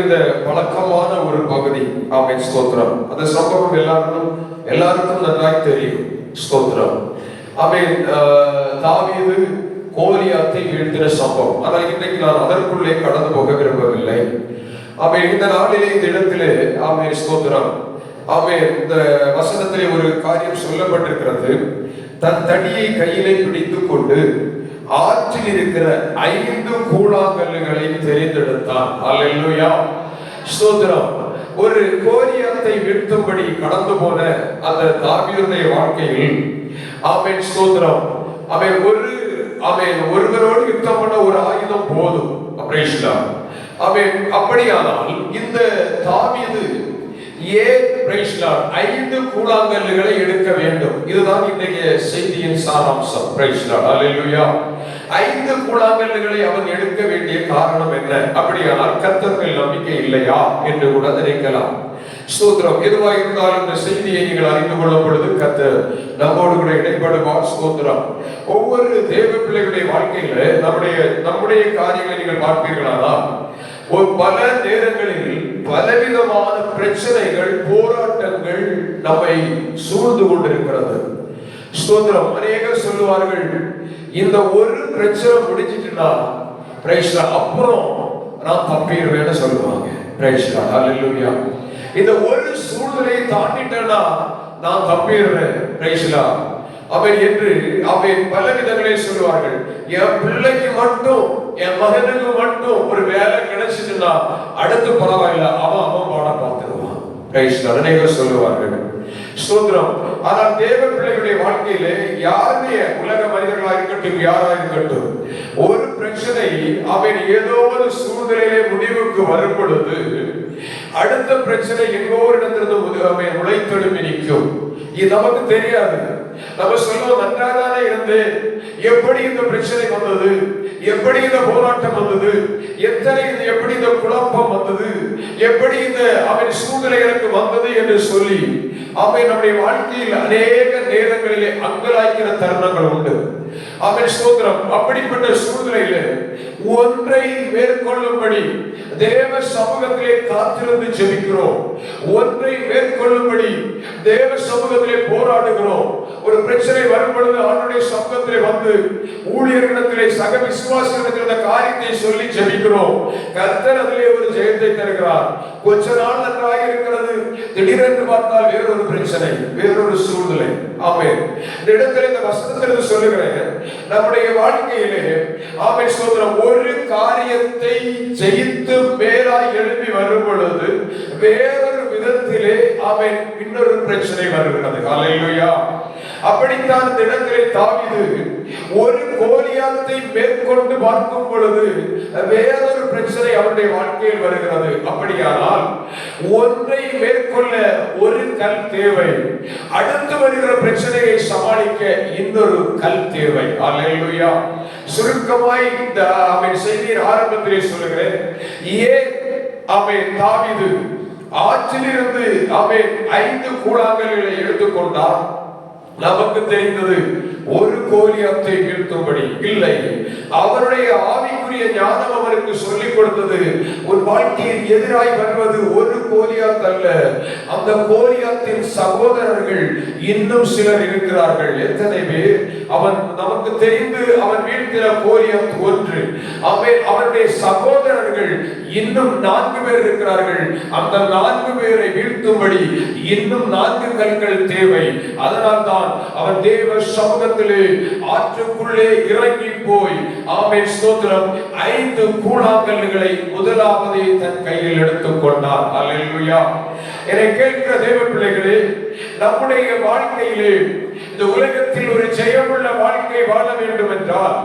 இந்த வழக்கமான ஒரு பகுதி. ஆமென், ஸ்தோத்திரம். அந்த சம்பவம் எல்லாருக்கும் நன்றாய் தெரியும். ஸ்தோத்திரம். ஆமென். தாவீது கோலியாத்தை வீழ்த்தின சம்பவம். ஆனால் இன்றைக்கு நான் அதற்குள்ளே கடந்து போக விரும்பவில்லை. ஆமென். இந்த நாளிலே இந்த இடத்திலே ஆமென், ஸ்தோத்திரம். ஆமென். இந்த வசனத்திலே ஒரு காரியம் சொல்லப்பட்டிருக்கிறது. தன் தடியை கையிலே பிடித்துக் கொண்டு ஆற்றில் இருக்கிற 5 கூழாங்கல்லுகளை தெரிந்தெடுத்தான். அல்லேலூயா, ஸ்தோத்திரம். ஒரு கோலியாத்தை வீழ்த்தும்படி கடந்து போன அந்த தாவீதுடைய வாழ்க்கையில் ஆமென், ஸ்தோத்திரம். ஒருவரோடு யுத்தம் பண்ண ஒரு ஆயுதம் போதும். அப்படியானால் இந்த தாவீது ஏன் 5 கூழாங்கல்லுகளை எடுக்க வேண்டும்? இதுதான் இன்றைய செய்தியின் சாராம்சம். 5 கூழாங்கல்லுகளை அவன் எடுக்க வேண்டிய காரணம் என்ன? அப்படியானால் கர்த்தர் மேல் நம்பிக்கை இல்லையா என்று கூட நினைக்கலாம். ஸ்தோத்திரம். எதுவாக இருந்தாலும் இந்த செய்தியை நீங்கள் அறிந்து கொள்ளும் பொழுது கர்த்தர் நம்மோடு கூட இடைப்படுவார். ஸ்தோத்திரம். ஒவ்வொரு தேவ பிள்ளைகளுடைய வாழ்க்கையில நம்முடைய காரியங்களை நீங்கள் பார்ப்பீர்களானால் பல நேரங்களில் பலவிதமான பிரச்சனைகள், போராட்டங்கள் நம்மை சூழ்ந்து கொண்டிருக்கிறது. ஸ்தோத்திரம். அநேகர் சொல்லுவார்கள், இந்த ஒரு பிரச்சனை முடிஞ்சிட்டுனா அப்புறம் நான் தப்பிடுவேன்னு சொல்லுவாங்க. அல்லேலூயா. இந்த ஒரு சூழ்நிலையை தாண்டிட்டேன்னா நான் தப்பிடுவேன் அவன் என்று அவன் பல விதங்களே சொல்லுவார்கள். என் பிள்ளைக்கு மட்டும், என் மகனுக்கு மட்டும் ஒரு வேலை கிடைச்சிட்டுனா அடுத்து பரவாயில்ல, அவன் பாட பார்த்துருவான். அநேகர் சொல்லுவார்கள். ஸ்தோத்திரம். ஆனால் தேவ பிள்ளைகளுடைய வாழ்க்கையிலே யாருடைய உலக மனிதர்களாக இருக்கட்டும், யாராக இருக்கட்டும், ஒரு பிரச்சனை அவன் ஏதோ ஒரு சூழ்நிலையிலே முடிவுக்கு வரும் பொழுது அடுத்த பிரச்சனை எங்கோ ஒரு இடத்திலிருந்து அவன் உழைத்தெழும்பி நிற்கும். இது நமக்கு தெரியாது. நம்ம சொல்லுவோம், நன்றாதானே இருந்தேன், எப்படி இந்த பிரச்சனை வந்தது, எப்படி இந்த போராட்டம் வந்தது, எப்படி இந்த குழப்பம் வந்தது, எப்படி இந்த அவன் சூழ்நிலை எனக்கு வந்தது என்று சொல்லி அவன் நம்முடைய வாழ்க்கையில் அநேக நேரங்களிலே அங்கலாய்க்கிற தருணங்கள் உண்டு. அவன் ஸ்தோத்திரம். அப்படிப்பட்ட சூழ்நிலையில ஒன்றை மேற்கொள்ளும்படி தேவ சமூகத்திலே காத்திருந்து ஜெபிக்கிறோம். ஒன்றை மேற்கொள்ளும்படி தேவ சமூகத்திலே போராடுகிறோம். ஒரு பிரச்சனை வரும் பொழுது ஆண்டவருடைய சமூகத்திலே வந்து ஊழியர்களிடத்திலே, சக விசுவாசிகளிடத்திலே அந்த காரியத்தை சொல்லி ஜெபிக்கிறோம். கர்த்தர் அதிலே ஒரு ஜெயத்தை தருகிறார். கொஞ்ச நாள் நன்றாக இருக்கிறது, திடீரென்று பார்த்தால் வேறொரு பிரச்சனை, வேறொரு சூழ்நிலை. ஆமென். இந்த இடத்துல இந்த வசனத்திலிருந்து சொல்லுகிறேன், நம்முடைய வாழ்க்கையிலே ஆமென், ஸ்தோத்திரம், ஒரு காரியத்தை ஜெயித்து மேலாய் எழுப்பி வரும் பொழுது வேறொரு விதத்திலே ஆமென் இன்னொரு பிரச்சனை வருகிறது. அல்லேலூயா. அப்படித்தான் இந்த இடத்திலே தாவீது ஒரு கோலியாத்தை மேற்கொண்டு பார்க்கும் பொழுது வேறொரு பிரச்சனை அவருடைய வாழ்க்கையில் வருகிறது. அப்படியானால் ஒன்றை மேற்கொள்ள ஒரு கல் தேவை, அடுத்து வருகிற பிரச்சனையை சமாளிக்க இன்னொரு கல் தேவை. அல்லேலூயா. சுருக்கமாய் இந்த செய்தியின் ஆரம்பத்திலே சொல்லுகிறேன், ஏன் தாவீது ஆற்றிலிருந்து 5 கூழாங்கல்களை எடுத்துக்கொண்டார்? நமக்கு தெரிந்தது ஒரு கோலியாத்தை வீழ்த்தும்படி இல்லை. அவருடைய ஆவிக்குரிய ஞானம் அவருக்கு சொல்லிக் கொடுத்தது, ஒரு வாழ்க்கையில் எதிராய் வருவது ஒரு கோலியாத் அல்ல, அந்த கோலியாத்தின் சகோதரர்கள் இன்னும் சிலர் இருக்கிறார்கள். எத்தனை பேர்? நமக்கு தெரிந்து அவன் வீழ்த்தின கோலியாத் ஒன்று. அவனுடைய சகோதரர்கள் இன்னும் 4 பேர் இருக்கிறார்கள். அந்த 4 பேரை வீழ்த்தும்படி இன்னும் 4 கற்கள் தேவை. அதனால்தான் அவன் தேவ சமூகத்திலே ஆற்றுக்குள்ளே இறங்கி போய் ஆமென், ஸ்தோத்திரம், 5 கூழாங்கல்லுகளை முதலாவதே தன் கையில் எடுத்துக் கொண்டார். அல்லேலூயா. என்னை கேட்கிற தேவ பிள்ளைகளே, நம்முடைய வாழ்க்கையிலே இந்த உலகத்தில் ஒரு ஜெயமுள்ள வாழ்க்கை வாழ வேண்டும் என்றால்,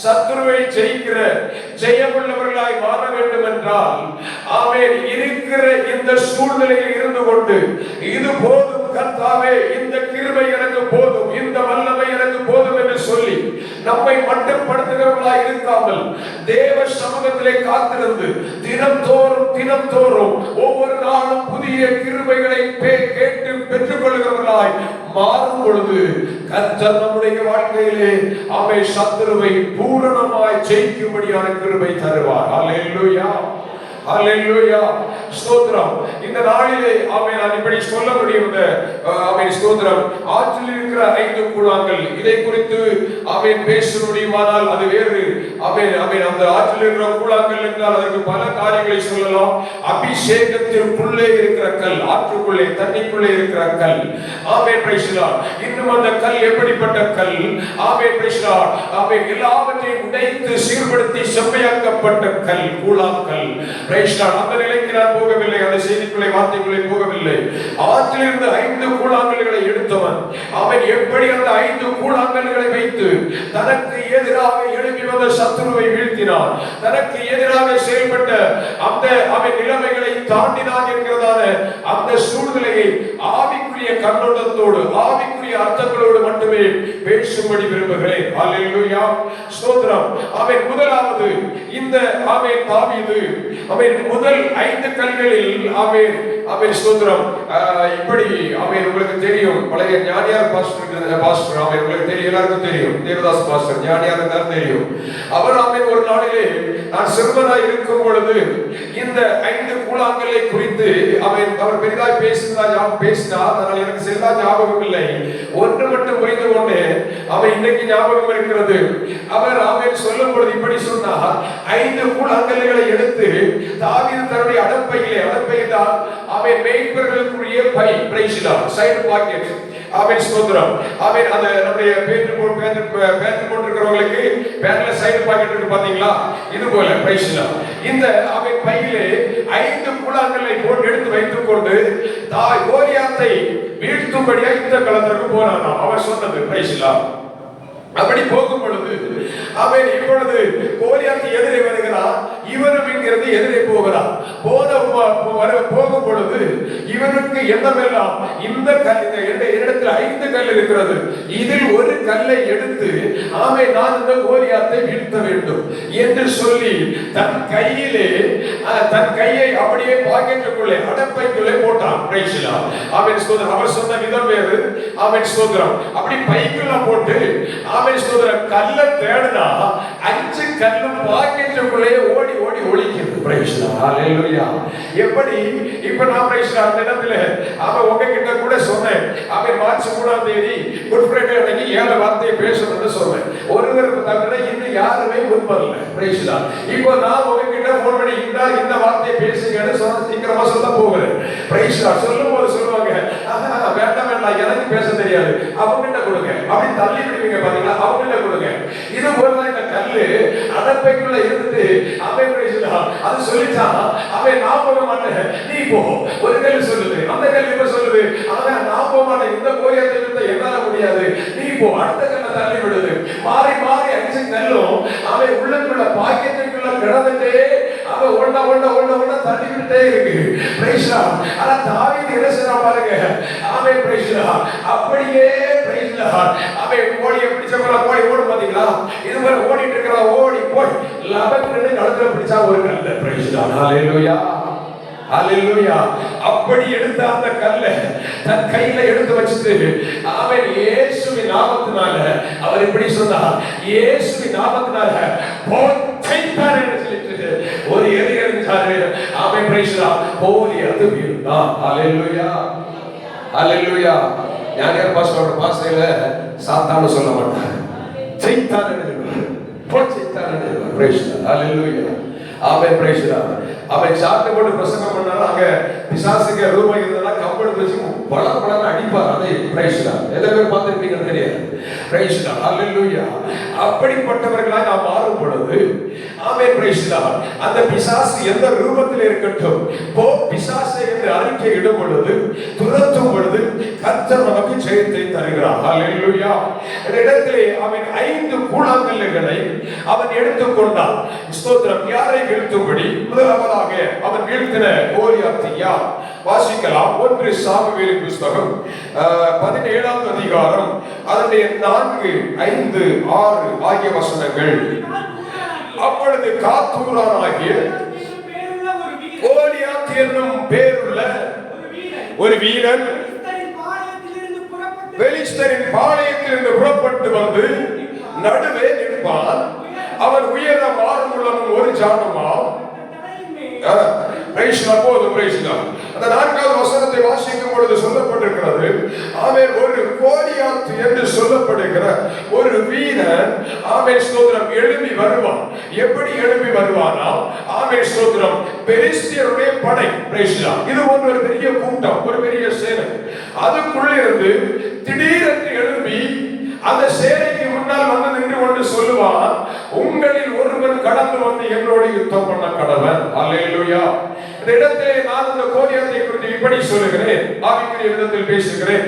சத்துருவை ஜெயிக்கிற ஜெயமுள்ளவர்களாய் மாற வேண்டும் என்றால், ஆமென், இருக்கிற இந்த சூழ்நிலையில் இருந்து கொண்டு இது போதும் கர்த்தாவே, இந்த கிருபை எனக்கு போதும், இந்த வல்லமை எனக்கு போதும் என்று சொல்லி நம்மை மட்டுப்படுத்துகிறவர்களாய் இருக்காமல் தேவ சமூகத்திலே காத்திருந்து தினம்தோறும் ஒவ்வொரு நாளும் புதிய கிருபைகளை கேட்டு பெற்றுக் கொள்கிறவர்களாய் மாறும் பொழுது கர்த்தர் நம்முடைய வாழ்க்கையிலே சத்துருவை பூரணமாய் ஜெயிக்கும்படியான கிருபை தருவார். அல்லேலூயா. ஹல்லேலூயா, ஸ்தோத்திரம். இந்த நாளிலே ஆமென் நான் இப்படி சொல்ல முடியும். ஆமென் ஸ்தோத்திரம். ஆற்றில் இருக்கிற 5 கூழாங்கல், இதை குறித்து ஆமென் பேச முடியுமானால் அது வேறு. ஆமென் ஆமென் அந்த ஆற்றில் இருக்கிற கூழாங்கல் என்றால் அதற்கு பல காரியங்களை சொல்லலாம். அபிஷேகத்திற்குள்ளே இருக்கிற கல், ஆற்றுக்குள்ளே தண்ணிக்குள்ளே இருக்கிற கல். ஆமென் பிரைஸ் தி லார்ட். இன்னும் அந்த கல் எப்படிப்பட்ட கல்? ஆமென் பிரைஸ் தி லார்ட். ஆமென் எல்லாவற்றையும் உடைத்து சீர்படுத்தி செம்மையாக்கப்பட்ட கல், கூழாங்கல். Price the Lord. அந்த நிலைக்கு நான் போகவில்லை, அந்த செய்திக்குள்ளே வார்த்தைக்குள்ளே போகவில்லை. ஆற்றில் இருந்து 5 கூழாங்கல்களை எடுத்தவன் அவன் எப்படி அந்த 5 கூழாங்கல்களை வைத்து தனக்கு எதிராக எழுப்பி வந்த சத்துருவை வீழ்த்தினான், தனக்கு எதிராக செயல்பட்ட அந்த அவன் நிலைமைகளை தாண்டினான் என்கிறதான அந்த சூழ்நிலையை ஆவிக்குரிய கண்ணோட்டத்தோடு ஆவிக்குரிய அர்த்தங்களோடு மட்டுமே பேசும்படி விரும்புகிறேன். ஹல்லேலூயா, ஸ்தோத்திரம். அவன் முதலாவது இந்த அவன் தாவீது அவன் முதல் 5 கல்களில் அவன் ஸ்தோத்திரம். இப்படி அவன் உங்களுக்கு தெரியும், பழைய ஞானியார் பாஸ்டர் அவன் உங்களுக்கு தெரியும், எல்லாருக்கும் தெரியும். தேவதாஸ் பாஸ்டர் ஞானியார் தான் தெரியும். அவர் அவன் ஒரு நாளிலே நான் சிறுவனாய் இருக்கும் பொழுது இந்த 5 கூழாங்கல்லை குறித்து அவர் பெரிதாய் பேசினார். அதனால் எனக்கு செல்லா ஞாபகம் இல்லை. ஒன்று மட்டும் புரிந்து கொண்டு அவன் இன்னைக்கு ஞாபகம் இருக்கிறது. அவர் சொல்லும் பொழுது இப்படி சொன்னார், 5 கூழாங்கல்களை எடுத்து தாவீது தன்னுடைய அடப்பையில் தான் அவன் மேய்ப்பர்களுக்குரிய பை, praise the Lord, side pocket. அவன் ஸ்தோத்திரம். அவன் அந்த நம்முடைய பேண்ட் போட்டிருக்கிறவங்களுக்கு பேண்ட்ல சைடு பாக்கெட் இருக்கு பாத்தீங்களா, இது போல பிரைஸ் தி லார்ட். இந்த அவன் பையிலே 5 கூழாங்கல்லை போட்டு எடுத்து வைத்துக் கொண்டு கோலியாத்தை வீழ்த்தும்படியா இந்த களத்திற்கு போனான். அவர் சொன்னது பிரைஸ் தி லார்ட். அப்படி போகும் பொழுது அவன் இப்பொழுது கோலியாத்து எதிரே வருகிறான், இவரும் இங்கிருந்து எதிரே போகிறான். போகும் பொழுது இவனுக்கு எண்ணமெல்லாம் இந்த இடத்துல 5 கல் இருக்கிறது, இதில் ஒரு கல்லை எடுத்து நான் இந்த கோலியாத்தை வீழ்த்த வேண்டும் என்று சொல்லி தன் கையை அப்படியே பாக்கெட்டுக்குள்ளே அடப்பைக்குள்ளே போட்டான். அவன் ஸ்தோத்திரம். அவர் சொன்ன விதம் வேறு. அவன் ஸ்தோத்திரம். அப்படி பைக்குள்ள போட்டு கல்ல தேடுனா 5 கல்லும் பாக்கெட்டுக்குள்ளே ஓடி ஓடி ஒளிக்குது. Price the Lord. ஹல்லேலூயா. எப்படி இப்ப நான் பிரைஸ் தி லார்ட் இடத்துல உங்ககிட்ட கூட சொன்னேன், மார்ச் 3ஆம் தேதி குட் ஃப்ரைடே அன்னைக்கு 7 வார்த்தையை பேசணும்னு சொன்னேன். ஒருவர் தவிர இன்னும் யாருமே முன் வரல. Price the Lord. இப்போ நான் உங்ககிட்ட போன் பண்ணி இந்த வார்த்தையை பேசுங்கன்னு சொன்ன சீக்கிரமா சொல்ல போகிறேன். Price the Lord. சொல்லும்போது சொல்லுவாங்க, வேண்டாம் வேண்டாம் எனக்கு பேச தெரியாது, அவங்கிட்ட கொடுங்க, அப்படி தள்ளி விடுவீங்க பாத்தீங்களா, அவங்கிட்ட கொடுங்க. இது போலதான் இந்த கல்லு அடப்பைக்குள்ள இருந்துட்டு அவன் அது சொல்லிச்சான், அவன் நான் போக மாட்டேன், நீ போ. ஒரு கல் சொல்லுது, அந்த கல் இப்ப சொல்லுது, நான் போக மாட்டேன், இந்த கோரியாத்தை என்னால முடியாது, நீ போ. அடுத்த கல்லை தள்ளி விடுது. மாறி மாறி 5 கல்லும் அவன் உள்ளுக்குள்ள பாக்கெட்டுக்குள்ள கிடந்துட்டே அவன் ஒண்ணா தள்ளிக்கிட்டே இருக்கு. Price the Lord. ஆனா தாவீது என்ன செய்றான் பாருங்க. அவன் பிரைஸ் தி லார்ட். அப்படியே பிரைஸ் தி லார்ட். அவன் ஓடிய பிடிச்சவங்கள ஓடி ஓடும் பாத்தீங்களா, இது மாதிரி ஓடிட்டு இருக்கற ஓடி போய் லபக்குன்னு கழுத்துல பிடிச்சா ஒரு கல்ல. Praise the Lord. Hallelujah, hallelujah. அப்படி எடுத்த அந்த கல்லை தன் கையில எடுத்து வச்சிட்டு அவன் இயேசுவின் நாமத்தினால அவர் இப்படி சொன்னார், இயேசுவின் நாமத்தினால போய்ட்டார் என்று சொல்லிட்டு ஒரு எரிஞ்சாரு. அவன் பிரைஸ் தி லார்ட். கோலியாத்து வீழ்ந்தான். Hallelujah, hallelujah. ஞானியார் பாஸ்டரோட பாஷையில சாத்தான்னு சொல்ல மாட்டார், சைத்தான் என்று போய்ட்டான் என்று. Praise the Lord. ஹல்லேலூயா. அவன் பிரைஸ் தி லார்ட். அவன் சாட்டை போட்டு பிரசங்கம் பண்ணாலும் அங்க பிசாசுக்கு ரூபாய் இருந்தா கம்பெடுத்து வச்சு பல அடிப்பார். அதை பிரைஸ் தி லார்ட். எத்தனை பேர் பார்த்திருப்பீங்கன்னு தெரியாது. Price the Lord. ஹல்லேலூயா. அப்படிப்பட்டவர்களாக நாம் மாறும் பொழுது ஆமென் பிரைஸ் தி லார்ட். அந்த பிசாசு எந்த ரூபத்தில் இருக்கட்டும், பிசாசை என்று அறிக்கை இடும் பொழுது, துரத்தும் பொழுது கர்த்தர் நமக்கு ஜெயத்தை தருகிறார். ஹல்லேலூயா. இந்த இடத்திலே அவன் 5 கூழாங்கல்களை அவன் எடுத்துக்கொண்டான். ஸ்தோத்திரம். யாரை வீழ்த்தும்படி? முதலாவதாக அவன் வீழ்த்தின கோலியாத்து யார்? வாசிக்கலாம். 1 சாமுவேலின் புத்தகம் 17ஆம் அதிகாரம் அதனுடைய 4, 5, 6 ஆகிய வசனங்கள். அப்பொழுது காத்தூரானாகிய கோலியாத் என்னும் பேருள்ள ஒரு வீரன் பெலிஸ்தரின் பாளையத்திலிருந்து புறப்பட்டு வந்து நடுவே நிற்பான். அவன் உயர மாறுமுள்ளமும் ஒரு ஜானுமாம் அந்த 4வது வசனத்தை வாசிக்கும் பொழுது சொல்லப்பட்டிருக்கிறது, ஆமென், ஒரு கோலியாத் என்று சொல்லப்படுகிற ஒரு வீரன், ஆமென் ஸ்தோத்திரம், எழும்பி வருவான். எப்படி எழும்பி வருவானா, ஆமென் ஸ்தோத்திரம், பெலிஸ்தியருடைய படை, இது ஒரு பெரிய கூட்டம், ஒரு பெரிய சேனை, அதுக்குள்ளிருந்து திடீரென்று எழும்பி அந்த சேனைக்கு முன்னால் வந்து நின்று கொண்டு சொல்லுவான், உங்களில் ஒருவன் கடந்து வந்து என்னோடு யுத்தம் பண்ண கடவன். அல்லேலூயா. இந்த இடத்திலே நான் அந்த கோலியாத்தை குறித்து இப்படி சொல்லுகிறேன், ஆவிக்குரிய விதத்தில் பேசுகிறேன்.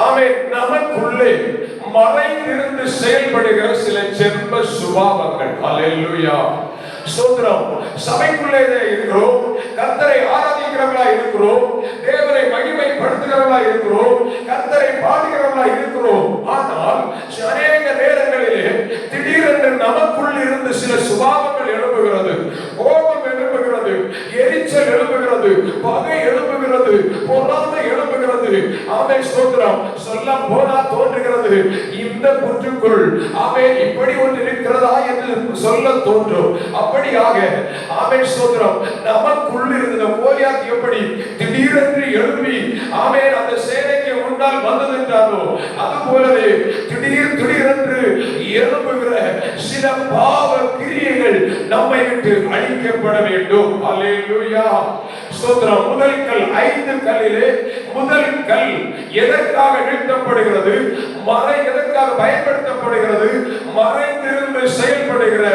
ஆமென். நமக்குள்ளே மறைந்திருந்து செயல்படுகிற சில ஜென்ம சுபாவங்கள். அல்லேலூயா. ஸ்தோத்திரம். சபைக்குள்ளே இருக்கிறோம், கர்த்தரை ஆராதிக்கிறவர்களா இருக்கிறோம், தேவனை மகிமைப்படுத்துகிறவர்களா இருக்கிறோம், கர்த்தரை பாடுகிறவர்களா இருக்கிறோம். ஆனால் அநேக நேரங்களிலே திடீரென்று நமக்குள் இருந்து சில சுபாவங்கள் எழும்புகிறது, கோபம் எழும்புகிறது, எரிச்சல் எழும்புகிறது, பகை எழும்புகிறது, பொறாமை எழும்புகிறது. ஆமென் ஸ்தோத்திரம். சொல்ல போனா தோன்றுகிறது, இந்த புற்றுக்குள் ஆமென் இப்படி ஒன்று இருக்கிறதா என்று சொல்ல தோன்றும். அப்படியாக ஆமென் ஸ்தோத்திரம், நமக்குள் இருந்த கோலியாத் எப்படி திடீரென்று எழும்பி ஆமென் அந்த சேனைக்கு முன்னால் வந்தது என்றாரோ, அதுபோலவே திடீரென்று எழும்புகிற சில பாவ கிரியைகள் நம்மை விட்டு அழிக்கப்பட வேண்டும். அல்லேலூயா. ஸ்தோத்திரம். முதல் கல், 5 கல்லிலே முதல் கல் எதற்காக நிறுத்தப்படுகிறது, மறை எதற்காக பயன்படுத்தப்படுகிறது, மறைந்திருந்து செயல்படுகிற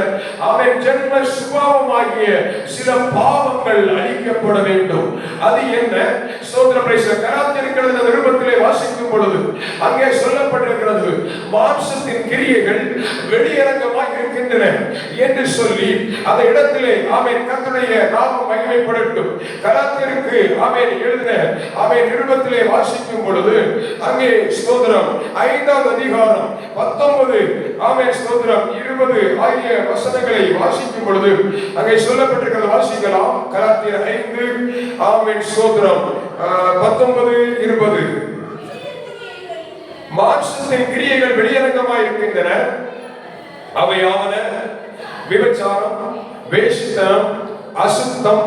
அவன் ஜென்ம சுபாவமாகிய சில பாவங்கள் அழிக்கப்பட வேண்டும். அது என்ன? ஸ்தோத்திரம். கலாத்தியர்கள் நிருபத்திலே வாசிக்கும் பொழுது அங்கே சொல்லப்பட்டிருக்கிறது, மாம்சத்தின் கிரியைகள் வெளியரங்கமாக இருக்கின்றன என்று சொல்லி அந்த இடத்திலே ஆமென் கர்த்தருடைய நாமம் மகிமைப்படட்டும். கலாத்தியருக்கு ஆமென் எழுதின ஆமென் நிருபத்திலே வாசிக்கும் பொழுது அங்கே ஸ்தோத்திரம் 5வது அதிகாரம் 19 ஆமென் ஸ்தோத்திரம் 20 ஆகிய வசனங்களை வாசிக்கும் பொழுது அங்கே சொல்லப்பட்டிருக்கிறது. வாசிக்கலாம். கலாத்தியர் 5 ஆமென் ஸ்தோத்திரம் 19 20. மாம்சத்தின் கிரியைகள் வெளியரங்கமாக இருக்கின்றன. அவையாவன விபச்சாரம், வேசித்தனம், அசுத்தம்,